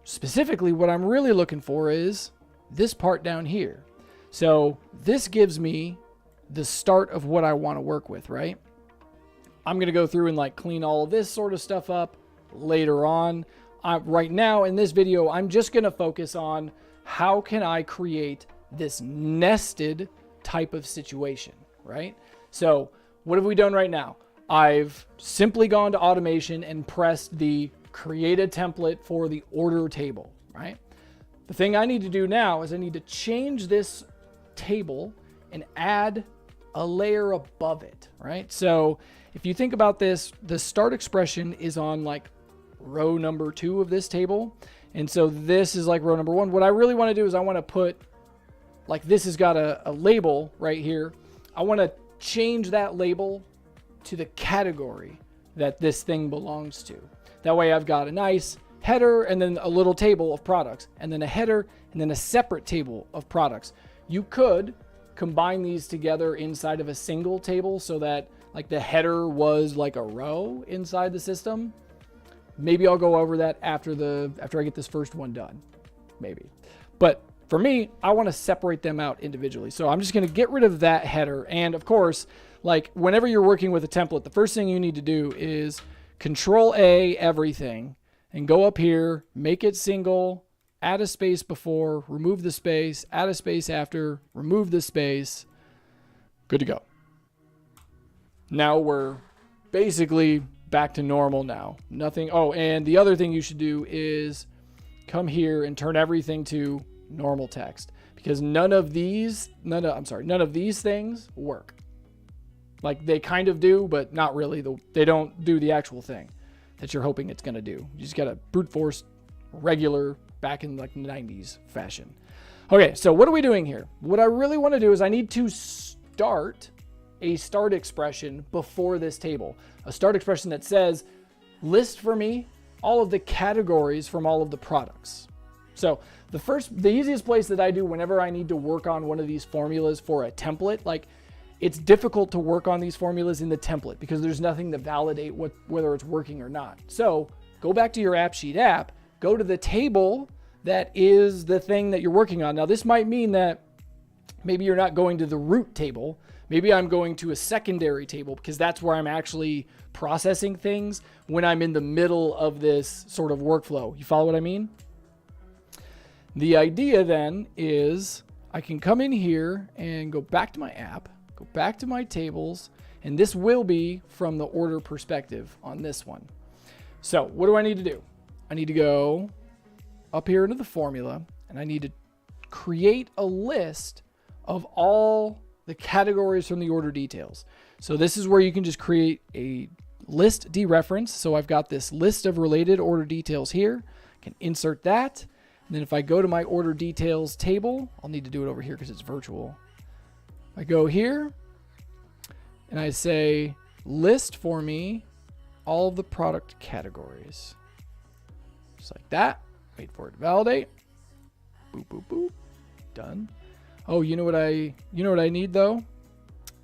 Specifically, what I'm really looking for is this part down here. So this gives me the start of what I want to work with, right? I'm going to go through and like clean all of this sort of stuff up later on. Right now in this video, I'm just going to focus on how can I create this nested type of situation, right? So what have we done right now? I've simply gone to automation and pressed the create a template for the order table, right? The thing I need to do now is I need to change this table and add a layer above it, right? So if you think about this, the start expression is on like row number 2 of this table. And so this is like row number 1. What I really want to do is I want to put, like this has got a label right here. I want to change that label to the category that this thing belongs to. That way I've got a nice header and then a little table of products, and then a header and then a separate table of products. You could combine these together inside of a single table so that like the header was like a row inside the system. Maybe I'll go over that after I get this first one done, maybe. But for me, I want to separate them out individually. So I'm just going to get rid of that header. And of course, like whenever you're working with a template, the first thing you need to do is Control A everything and go up here, make it single, add a space before, remove the space, add a space after, remove the space. Good to go. Now we're basically back to normal now. Nothing. Oh, and the other thing you should do is come here and turn everything to normal text, because none of these things work. Like they kind of do, but not really. They don't do the actual thing that you're hoping it's going to do. You just got to brute force regular back in like 90s fashion. Okay, so what are we doing here? What I really want to do is I need to start a start expression before this table. A start expression that says, list for me all of the categories from all of the products. So the easiest place that I do whenever I need to work on one of these formulas for a template, like it's difficult to work on these formulas in the template because there's nothing to validate whether it's working or not. So go back to your AppSheet app, go to the table that is the thing that you're working on. Now this might mean that maybe you're not going to the root table. Maybe I'm going to a secondary table because that's where I'm actually processing things when I'm in the middle of this sort of workflow. You follow what I mean? The idea then is I can come in here and go back to my app, go back to my tables, and this will be from the order perspective on this one. So what do I need to do? I need to go up here into the formula, and I need to create a list of all the categories from the order details. So this is where you can just create a list dereference. So I've got this list of related order details here. I can insert that. And then if I go to my order details table, I'll need to do it over here because it's virtual. I go here and I say list for me all of the product categories. Just like that. Wait for it to validate. Boop, boop, boop. Done. Oh, you know what I need though?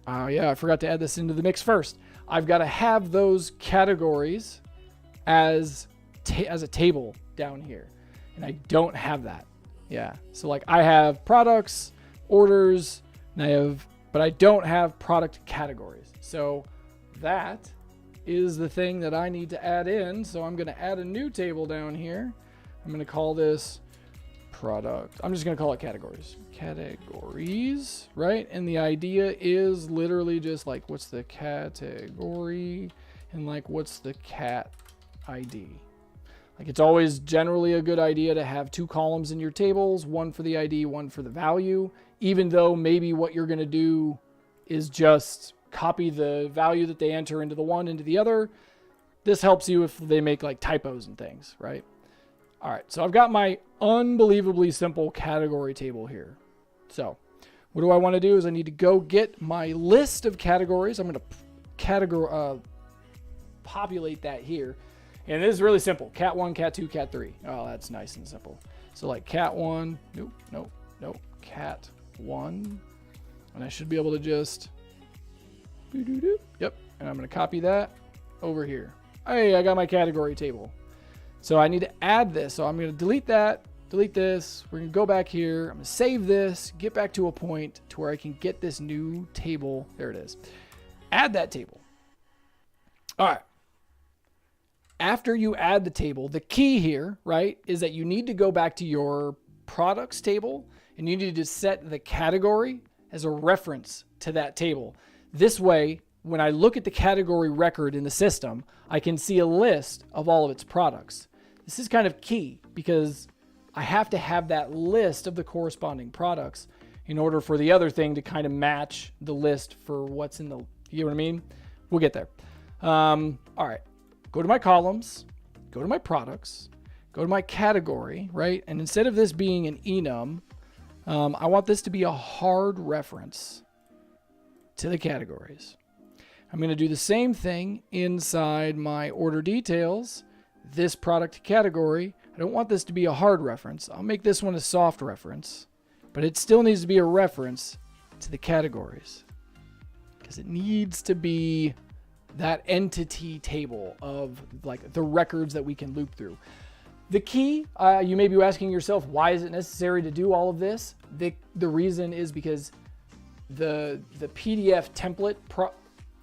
Oh yeah, I forgot to add this into the mix first. I've got to have those categories as a table down here. And I don't have that. Yeah. So like I have products, orders, and but I don't have product categories. So that is the thing that I need to add in. So I'm going to add a new table down here. I'm going to call this product. I'm just going to call it categories. Categories, right? And the idea is literally just like, what's the category and like, what's the cat ID? Like it's always generally a good idea to have 2 columns in your tables, one for the ID, one for the value, even though maybe what you're going to do is just copy the value that they enter into the one into the other. This helps you if they make like typos and things, right? All right, so I've got my unbelievably simple category table here. So what do I want to do is I need to go get my list of categories. I'm going to populate that here. And this is really simple. Cat 1, Cat 2, Cat 3. Oh, that's nice and simple. So like Cat 1, nope, Cat 1. And I should be able to just, yep. And and I'm going to copy that over here. Hey, I got my category table. So I need to add this. So I'm going to delete that, delete this. We're going to go back here. I'm going to save this, get back to a point to where I can get this new table. There it is. Add that table. All right. After you add the table, the key here, right, is that you need to go back to your products table and you need to set the category as a reference to that table. This way, when I look at the category record in the system, I can see a list of all of its products. This is kind of key because I have to have that list of the corresponding products in order for the other thing to kind of match the list for what's in the, you know what I mean? We'll get there. All right. Go to my columns, go to my products, go to my category, right? And instead of this being an enum, I want this to be a hard reference to the categories. I'm going to do the same thing inside my order details, this product category. I don't want this to be a hard reference. I'll make this one a soft reference, but it still needs to be a reference to the categories because it needs to be that entity table of like the records that we can loop through. The key, you may be asking yourself, why is it necessary to do all of this? The reason is because the PDF template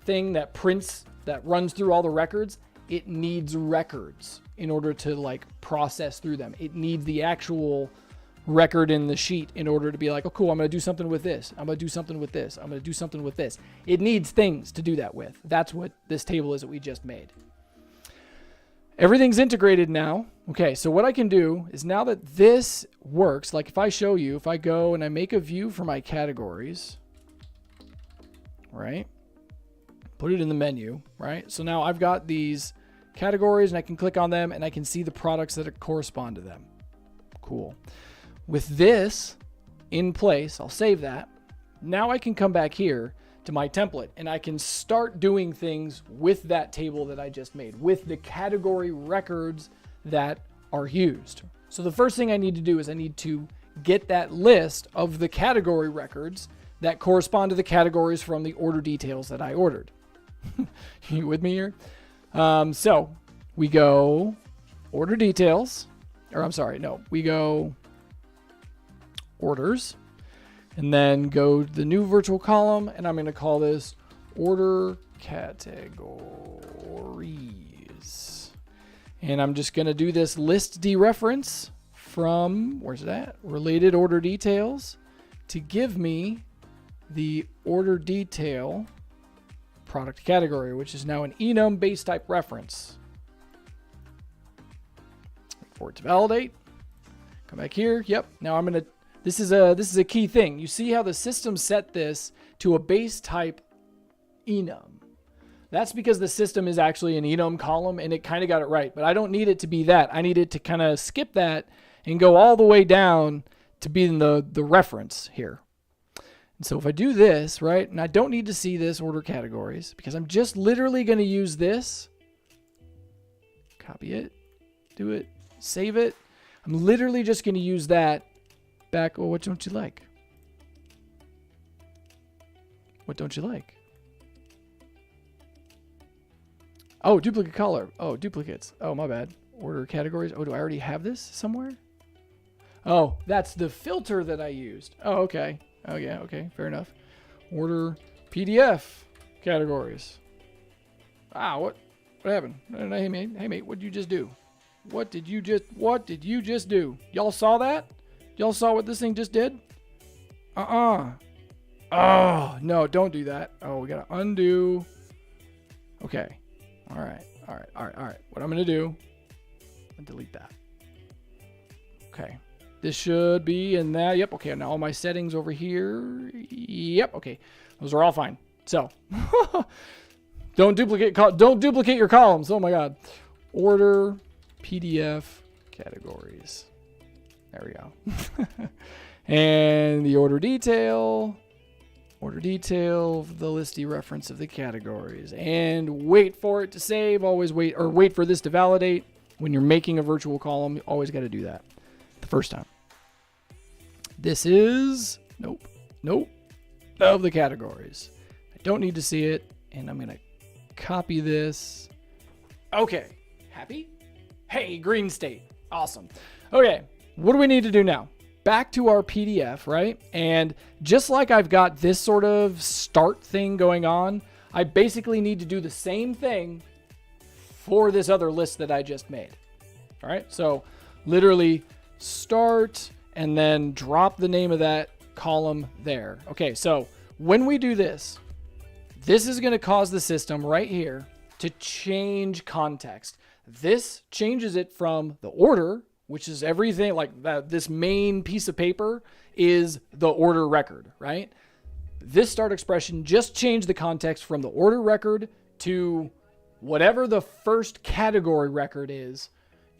thing that prints, that runs through all the records, it needs records in order to like process through them. It needs the actual record in the sheet in order to be like, oh cool, I'm going to do something with this. I'm going to do something with this. I'm going to do something with this. It needs things to do that with. That's what this table is that we just made. Everything's integrated now. Okay, so what I can do is now that this works, like if I show you, if I go and I make a view for my categories, right? Put it in the menu, right? So now I've got these categories and I can click on them and I can see the products that correspond to them. Cool. With this in place, I'll save that. Now I can come back here to my template and I can start doing things with that table that I just made, with the category records that are used. So the first thing I need to do is I need to get that list of the category records that correspond to the categories from the order details that I ordered. You with me here? So we go order details, or I'm sorry, no, we go orders, and then go to the new virtual column, and I'm going to call this order categories. And I'm just going to do this list dereference from, where's it at? Related order details to give me the order detail product category, which is now an enum base type reference. Wait for it to validate. Come back here. Yep. Now I'm going to, this is a key thing. You see how the system set this to a base type enum. That's because the system is actually an enum column and it kind of got it right, but I don't need it to be that. I need it to kind of skip that and go all the way down to being the reference here. And so if I do this, right, and I don't need to see this order categories because I'm just literally going to use this, copy it, do it, save it. I'm literally just going to use that back. Oh, what don't you like? What don't you like? Oh, duplicate color. Oh, duplicates. Oh, my bad. Order categories. Oh, do I already have this somewhere? Oh, that's the filter that I used. Oh, okay. Oh, yeah. Okay. Fair enough. Order PDF categories. Ah, what happened? Hey, mate, what did you just do? What did you just do? Y'all saw that? Y'all saw what this thing just did? Oh, no, don't do that. Oh, we got to undo. Okay. All right. What I'm going to do, I'm delete that. Okay. This should be in that. Yep. Okay. Now all my settings over here. Yep. Okay. Those are all fine. So don't duplicate your columns. Oh my God. Order PDF categories. There we go. And the order detail, the listy reference of the categories, and wait for it to save. Always wait for this to validate. When you're making a virtual column, you always got to do that the first time. This is nope of the categories. I don't need to see it, and I'm gonna copy this. Okay, happy? Hey, green state. Awesome. Okay, what do we need to do now? Back to our PDF, right? And just like I've got this sort of start thing going on, I basically need to do the same thing for this other list that I just made. All right, so literally start and then drop the name of that column there. Okay, so when we do this, this is going to cause the system right here to change context. This changes it from the order, which is everything like that. This main piece of paper is the order record, right? This start expression just changed the context from the order record to whatever the first category record is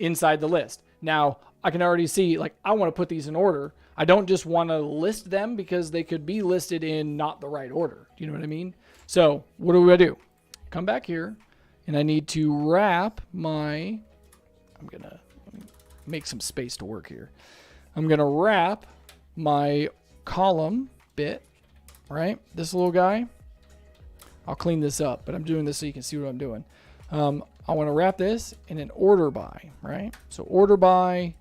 inside the list. Now, I can already see, like, I want to put these in order. I don't just want to list them because they could be listed in not the right order. Do you know what I mean? So what do? Come back here, and I need to wrap my, I'm going to make some space to work here. I'm going to wrap my column bit, right? This little guy. I'll clean this up, but I'm doing this so you can see what I'm doing. I want to wrap this in an order by, right? So order by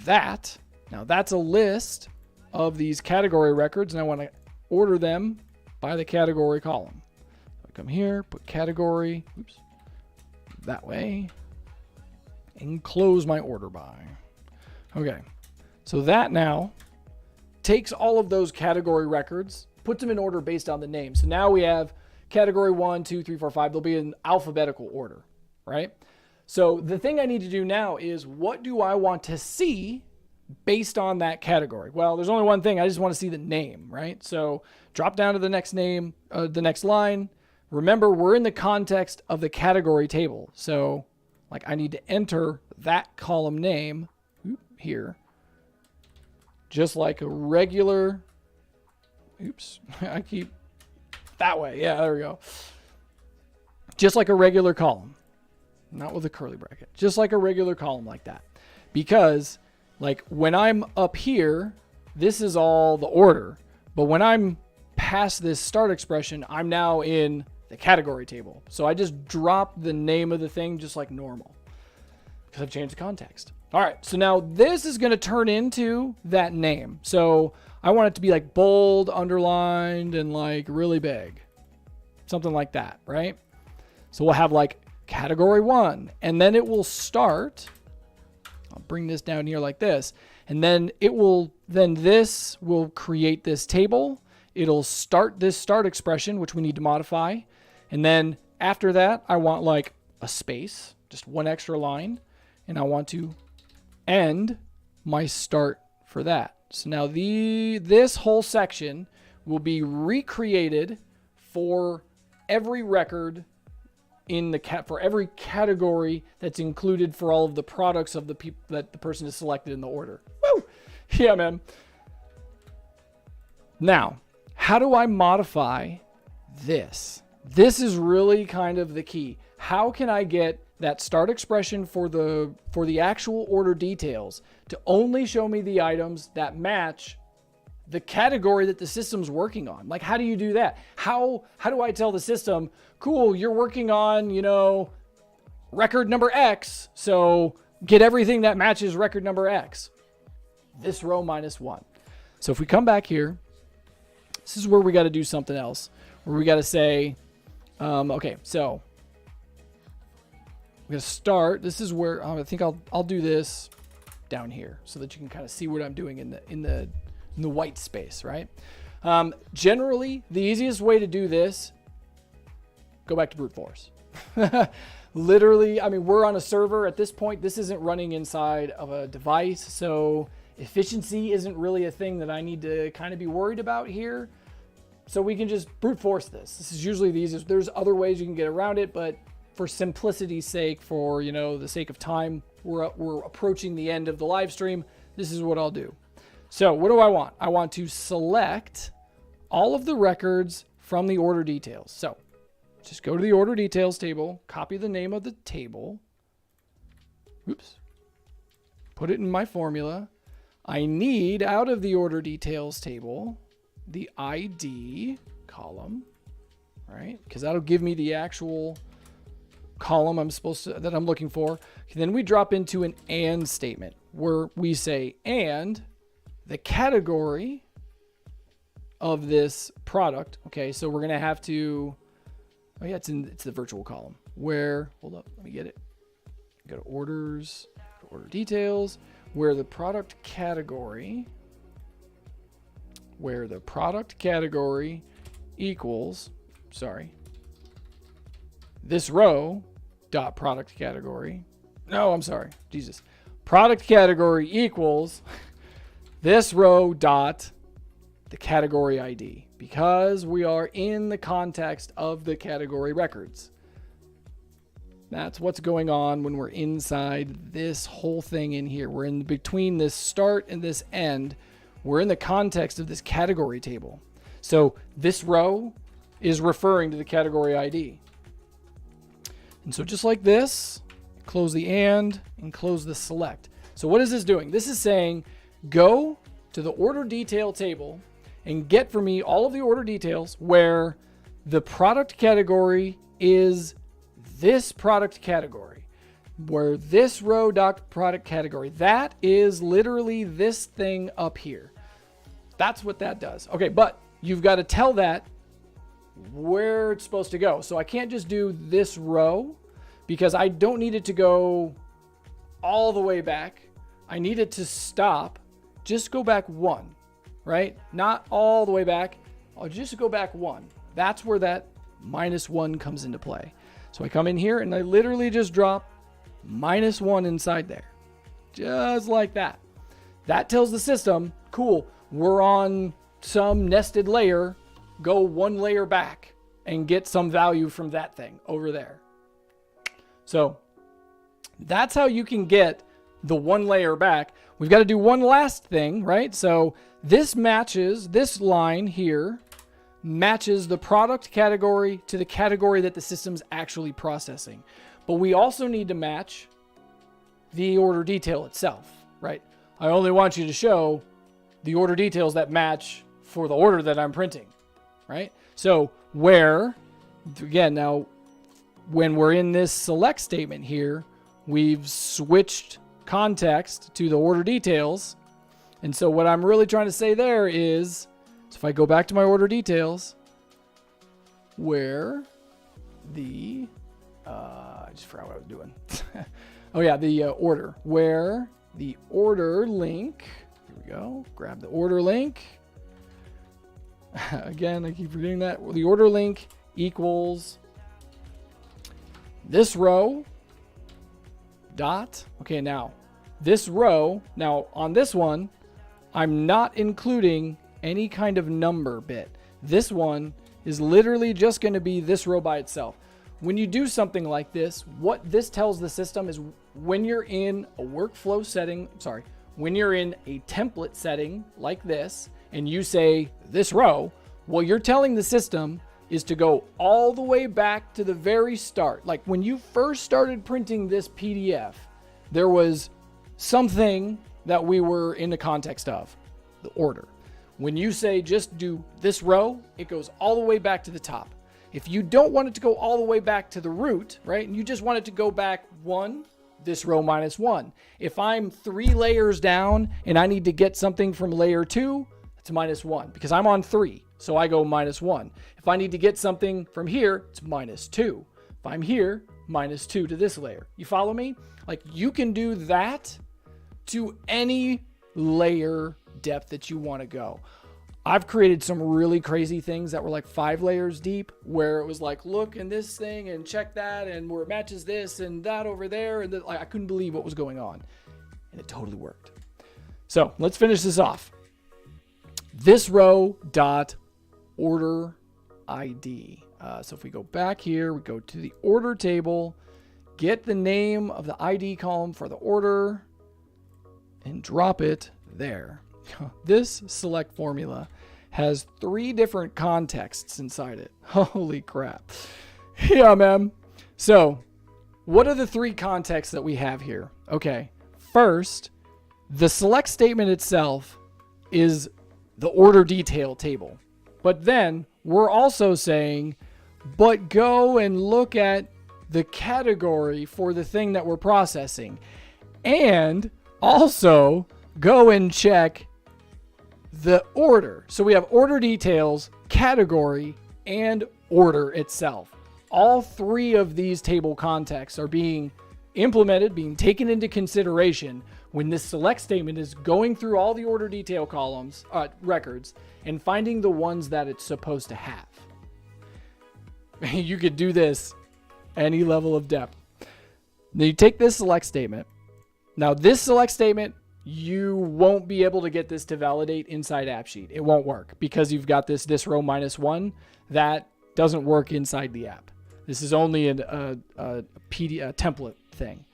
that. Now that's a list of these category records, and I want to order them by the category column. I come here, put category, oops, that way, and close my order by. Okay, so that now takes all of those category records, puts them in order based on the name. So now we have category 1, 2, 3, 4, 5. They'll be in alphabetical order, right? So the thing I need to do now is, what do I want to see based on that category? Well, there's only one thing. I just want to see the name, right? So drop down to the next name, the next line. Remember, we're in the context of the category table. So like I need to enter that column name here, just like a regular, oops, I keep that way. Yeah, there we go. Just like a regular column, not with a curly bracket, just like a regular column like that. Because like when I'm up here, this is all the order, but when I'm past this start expression, I'm now in the category table. So I just drop the name of the thing just like normal because I've changed the context. All right, so now this is going to turn into that name. So I want it to be like bold, underlined, and like really big. Something like that, right? So we'll have like category 1, and then it will start. I'll bring this down here like this. And then it will, then this will create this table. It'll start this start expression, which we need to modify. And then after that, I want like a space, just one extra line. And I want to end my start for that. So now this whole section will be recreated for every record in the for every category that's included for all of the products of the people that the person has selected in the order. Woo! Yeah, man. Now, how do I modify this? This is really kind of the key. How can I get that start expression for the actual order details to only show me the items that match the category that the system's working on? Like, how do you do that? How do I tell the system, cool, you're working on, you know, record number X, so get everything that matches record number X. This row -1. So if we come back here, this is where we got to do something else, where we got to say, okay, so we're going to start. This is where I think I'll do this down here so that you can kind of see what I'm doing in the white space, right? Generally, the easiest way to do this, go back to brute force. Literally, I mean, we're on a server at this point. This isn't running inside of a device, so efficiency isn't really a thing that I need to kind of be worried about here. So we can just brute force this. This is usually the easiest. There's other ways you can get around it, but for simplicity's sake, for, you know, the sake of time, we're approaching the end of the live stream. This is what I'll do. So what do I want? I want to select all of the records from the order details. So just go to the order details table, copy the name of the table. Oops. Put it in my formula. I need, out of the order details table, the ID column, all right? Because that'll give me the actual column that I'm looking for. Then we drop into an and statement where we say, and the category of this product. Okay, so we're gonna have to, oh yeah, it's the virtual column where, hold up, let me get it. Go to orders, go to order details, where the product category equals, this row dot product category. No, I'm sorry, Jesus. Product category equals this row dot the category ID, because we are in the context of the category records. That's what's going on when we're inside this whole thing in here. We're in between this start and this end. We're in the context of this category table. So this row is referring to the category ID. And so just like this, close the and close the select. So what is this doing? This is saying, go to the order detail table and get for me all of the order details where the product category is this product category, where this row dot product category, that is literally this thing up here. That's what that does. Okay, but you've got to tell that where it's supposed to go. So I can't just do this row because I don't need it to go all the way back. I need it to stop. Just go back one, right? Not all the way back. I'll just go back one. That's where that -1 comes into play. So I come in here and I literally just drop -1 inside there. Just like that. That tells the system, cool, we're on some nested layer. Go one layer back and get some value from that thing over there. So that's how you can get the one layer back. We've got to do one last thing, right? So this line here matches the product category to the category that the system's actually processing. But we also need to match the order detail itself, right? I only want you to show the order details that match for the order that I'm printing, right? So where, again, now when we're in this select statement here, we've switched context to the order details. And so what I'm really trying to say there is, so if I go back to my order details, where the, I just forgot what I was doing. Oh yeah, the order, where the order link, here we go, grab the order link. Again, I keep forgetting that. The order link equals this row dot, okay, now this row, now on this one, I'm not including any kind of number bit. This one is literally just going to be this row by itself. When you do something like this, what this tells the system is when you're in a workflow setting, when you're in a template setting like this, and you say this row, what you're telling the system is to go all the way back to the very start. Like when you first started printing this PDF, there was something that we were in the context of, the order. When you say just do this row, it goes all the way back to the top. If you don't want it to go all the way back to the root, right, and you just want it to go back one, this row -1. If I'm 3 layers down and I need to get something from layer 2, it's -1 because I'm on 3. So I go -1. If I need to get something from here, it's -2. If I'm here, -2 to this layer. You follow me? Like you can do that to any layer depth that you want to go. I've created some really crazy things that were like 5 layers deep where it was like, look in this thing and check that and where it matches this and that over there. And I couldn't believe what was going on. And it totally worked. So let's finish this off. This row dot order ID. So if we go back here, we go to the order table, get the name of the ID column for the order and drop it there. This select formula has 3 different contexts inside it. Holy crap. Yeah, man. So what are the 3 contexts that we have here? Okay. First, the select statement itself is the order detail table. But then we're also saying but go and look at the category for the thing that we're processing. And also go and check the order. So we have order details, category, and order itself. All three of these table contexts are being implemented, being taken into consideration when this select statement is going through all the order detail columns, records, and finding the ones that it's supposed to have. You could do this any level of depth. Now you take this select statement. Now this select statement, you won't be able to get this to validate inside AppSheet. It won't work because you've got this row -1 that doesn't work inside the app. This is only a template thing.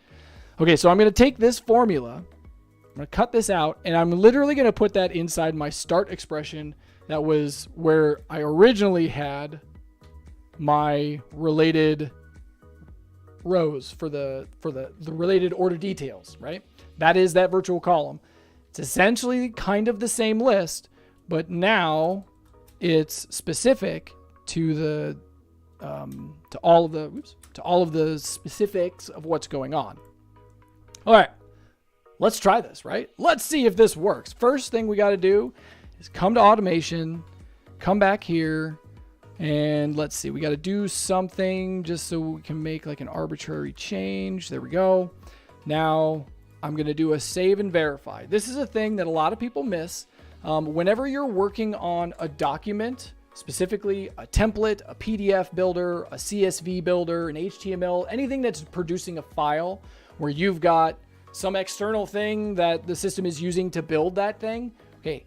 Okay, so I'm going to take this formula, I'm going to cut this out, and I'm literally going to put that inside my start expression. That was where I originally had my related rows for the related order details, right? That is that virtual column. It's essentially kind of the same list, but now it's specific to all of the specifics of what's going on. All right, let's try this, right? Let's see if this works. First thing we got to do is come to automation, come back here, and let's see. We got to do something just so we can make like an arbitrary change. There we go. Now I'm going to do a save and verify. This is a thing that a lot of people miss. Whenever you're working on a document, specifically a template, a PDF builder, a CSV builder, an HTML, anything that's producing a file where you've got some external thing that the system is using to build that thing. Okay,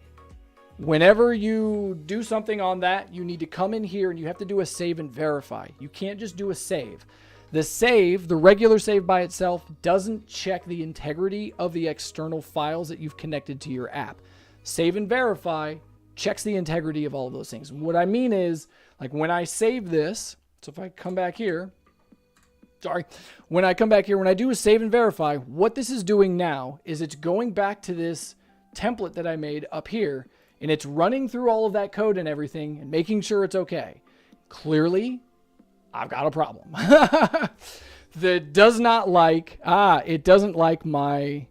whenever you do something on that, you need to come in here and you have to do a save and verify. You can't just do a save. The save, the regular save by itself, doesn't check the integrity of the external files that you've connected to your app. Save and verify checks the integrity of all of those things. And what I mean is, like when I save this, so if I come back here, when I come back here, when I do a save and verify, what this is doing now is it's going back to this template that I made up here, and it's running through all of that code and everything and making sure it's okay. Clearly, I've got a problem. That does not like, it doesn't like my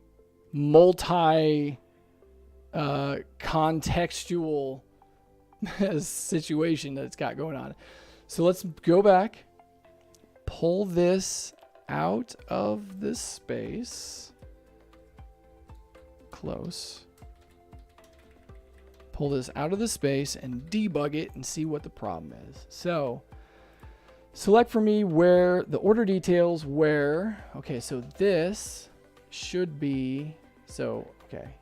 contextual situation that it's got going on. So let's go back, pull this out of the space, close, pull this out of the space and debug it and see what the problem is. So select for me where the order details okay, so this should be, okay.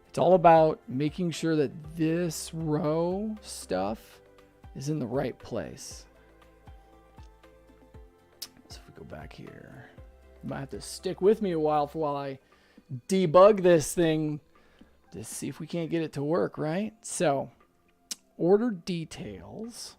It's all about making sure that this row stuff is in the right place. So if we go back here, you might have to stick with me a while while I debug this thing to see if we can't get it to work, right? So order details,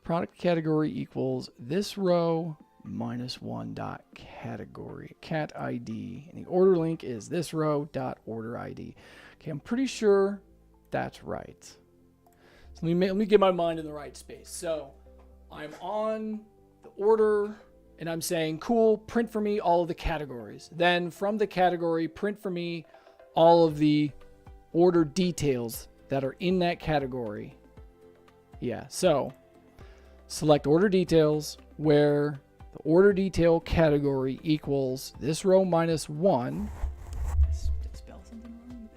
product category equals this row -1 dot category, cat ID, and the order link is this row dot order ID. Okay, I'm pretty sure that's right. So let me get my mind in the right space. So I'm on the order and I'm saying, cool, print for me all of the categories. Then from the category, print for me all of the order details that are in that category. Yeah, so select order details where the order detail category equals this row -1. Did I spell something wrong?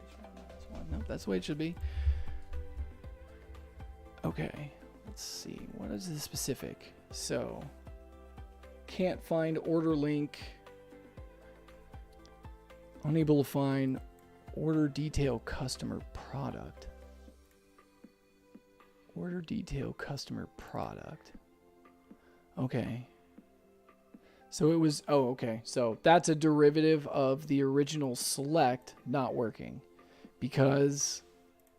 This row -1. Nope, that's the way it should be. Okay, let's see. What is the specific? So, can't find order link. Unable to find order detail customer product. Order detail customer product. Okay. So it was, okay. So that's a derivative of the original select not working because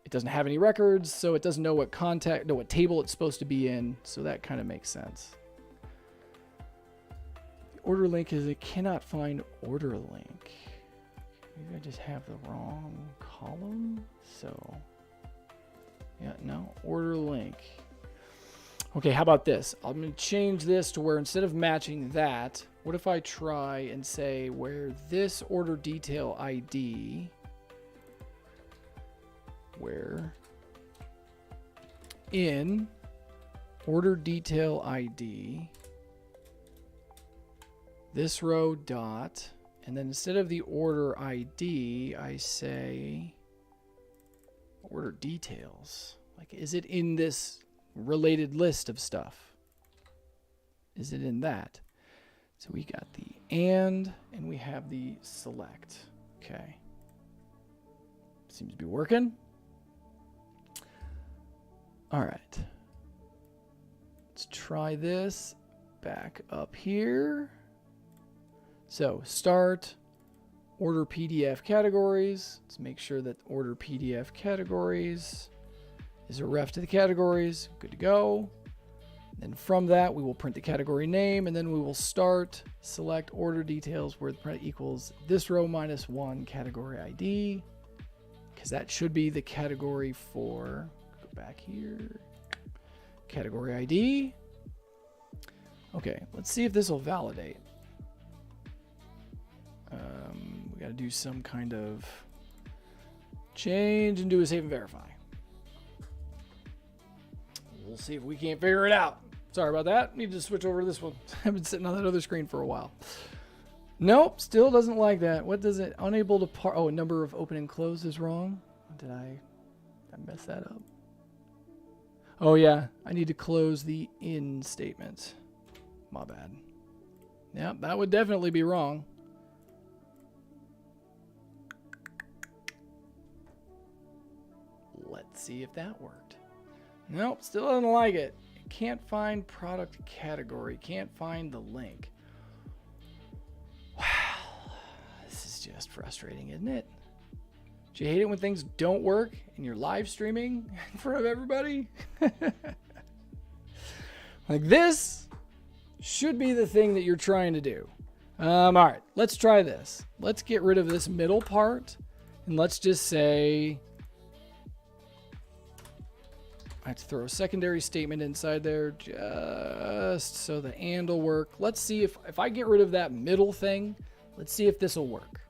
it doesn't have any records, so it doesn't know what what table it's supposed to be in. So that kind of makes sense. The order link is it cannot find order link. Maybe I just have the wrong column. So yeah, no, order link. Okay, how about this? I'm going to change this to where instead of matching that, what if I try and say where this order detail ID, where in order detail ID, this row dot, and then instead of the order ID, I say order details. Like, is it in this related list of stuff? Is it in that? So we got the and we have the select. Okay. Seems to be working. All right. Let's try this back up here. So start, order PDF categories. Let's make sure that order PDF categories is a ref to the categories. Good to go. Then from that, we will print the category name, and then we will start, select order details where the print equals this row minus 1 category ID, because that should be the category for, go back here, category ID. Okay, let's see if this will validate. We got to do some kind of change and do a save and verify. We'll see if we can't figure it out. Sorry about that. Need to switch over to this one. I've been sitting on that other screen for a while. Nope, still doesn't like that. What does it? Unable to par. Oh, number of open and close is wrong. Did I mess that up? Oh yeah, I need to close the in statement. My bad. Yep, that would definitely be wrong. Let's see if that worked. Nope, still doesn't like it. Can't find product category. Can't find the link. Wow. This is just frustrating, isn't it? Do you hate it when things don't work and you're live streaming in front of everybody? Like, this should be the thing that you're trying to do. All right, let's try this. Let's get rid of this middle part and let's just say, I have to throw a secondary statement inside there just so the and will work. Let's see if I get rid of that middle thing, let's see if this will work.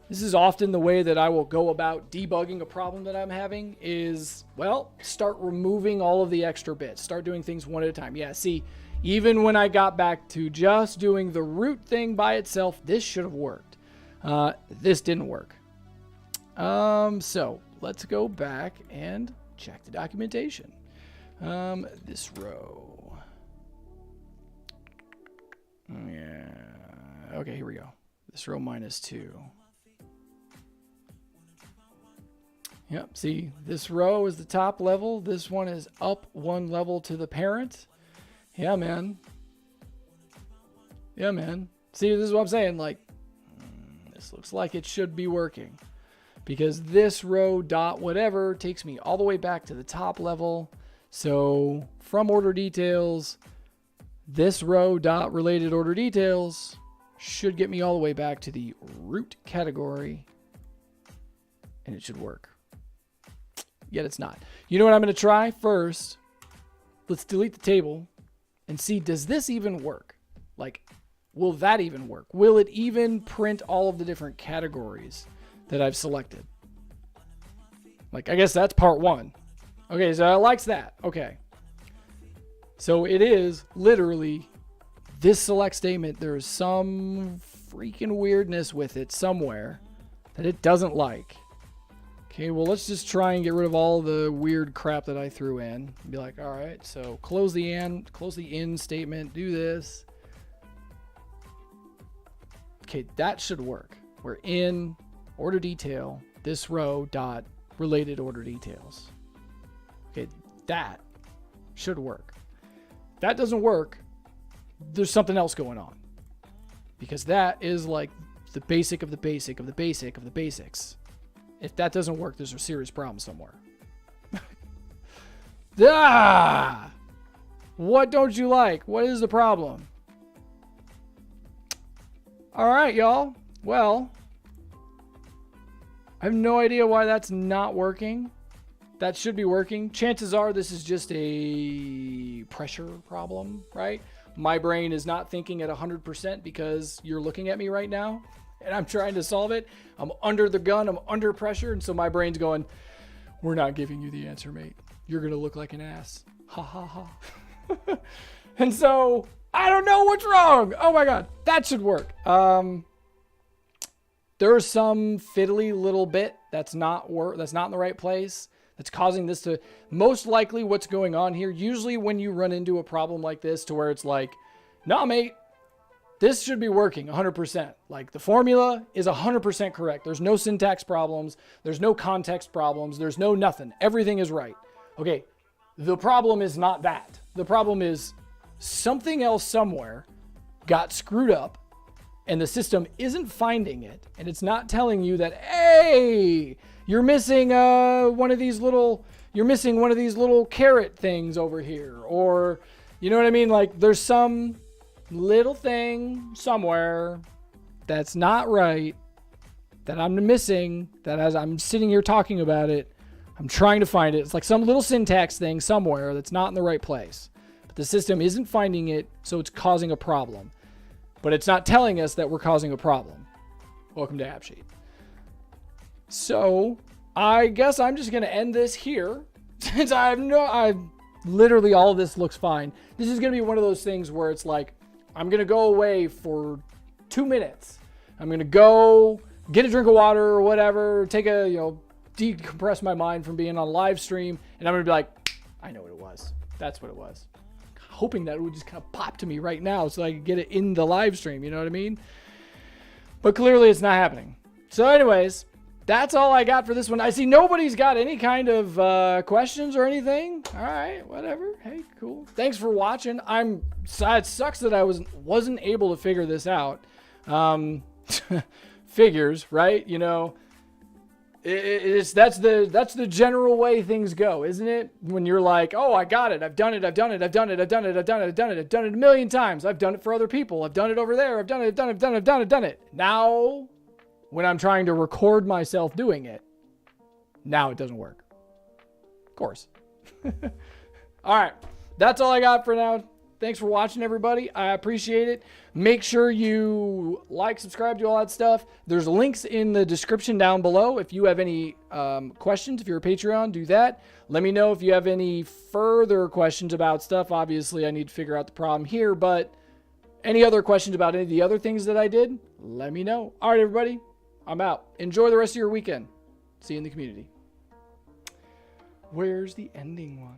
This is often the way that I will go about debugging a problem that I'm having is, well, start removing all of the extra bits. Start doing things one at a time. Yeah, see, even when I got back to just doing the root thing by itself, this should have worked. This didn't work. So let's go back and check the documentation. This row. Yeah. Okay, here we go. This row minus 2. Yep, see, this row is the top level. This one is up 1 level to the parent. Yeah, man. Yeah, man. See, this is what I'm saying. Like, this looks like it should be working. Because this row dot whatever takes me all the way back to the top level. So from order details, this row dot related order details should get me all the way back to the root category. And it should work. Yet it's not. You know what I'm going to try first? Let's delete the table and see, does this even work? Like, will that even work? Will it even print all of the different categories that I've selected? Like, I guess that's part 1. Okay, so it likes that. Okay. So it is literally this select statement. There is some freaking weirdness with it somewhere that it doesn't like. Okay, well, let's just try and get rid of all the weird crap that I threw in. Be like, all right, so close the in statement, do this. Okay, that should work. We're in order detail, this row dot related order details. Okay, that should work. If that doesn't work, there's something else going on. Because that is like the basic of the basic of the basic of the basics. If that doesn't work, there's a serious problem somewhere. Ah! What don't you like? What is the problem? All right, y'all. Well, I have no idea why that's not working. That should be working. Chances are this is just a pressure problem, right? My brain is not thinking at 100% because you're looking at me right now and I'm trying to solve it. I'm under the gun, I'm under pressure, and so my brain's going, we're not giving you the answer, mate. You're going to look like an ass. Ha ha ha. And so I don't know what's wrong. Oh my God, that should work. There's some fiddly little bit that's not in the right place. That's causing this to, most likely what's going on here, usually when you run into a problem like this to where it's like, nah, mate, this should be working 100%. Like the formula is 100% correct. There's no syntax problems. There's no context problems. There's no nothing. Everything is right. Okay, the problem is not that. The problem is something else somewhere got screwed up and the system isn't finding it. And it's not telling you that, hey, you're missing one of these little carrot things over here. Or, you know what I mean? Like there's some little thing somewhere that's not right that I'm missing, that as I'm sitting here talking about it, I'm trying to find it. It's like some little syntax thing somewhere that's not in the right place. But the system isn't finding it, so it's causing a problem. But it's not telling us that we're causing a problem. Welcome to AppSheet. So I guess I'm just going to end this here since literally all of this looks fine. This is going to be one of those things where it's like, I'm going to go away for 2 minutes. I'm going to go get a drink of water or whatever, decompress my mind from being on live stream. And I'm going to be like, I know what it was. That's what it was. Hoping that it would just kind of pop to me right now so I could get it in the live stream. You know what I mean? But clearly it's not happening. So anyways, that's all I got for this one. I see nobody's got any kind of questions or anything. All right, whatever. Hey, cool. Thanks for watching. It sucks that I wasn't able to figure this out. Figures, right? You know, that's the general way things go, isn't it? When you're like, oh, I got it. I've done it a million times. I've done it for other people. I've done it over there. I've done it. Now, when I'm trying to record myself doing it, now it doesn't work. Of course. All right. That's all I got for now. Thanks for watching, everybody. I appreciate it. Make sure you like, subscribe, do all that stuff. There's links in the description down below. If you have any questions, if you're a Patreon, do that. Let me know if you have any further questions about stuff. Obviously, I need to figure out the problem here, but any other questions about any of the other things that I did, let me know. All right, everybody. I'm out. Enjoy the rest of your weekend. See you in the community. Where's the ending one?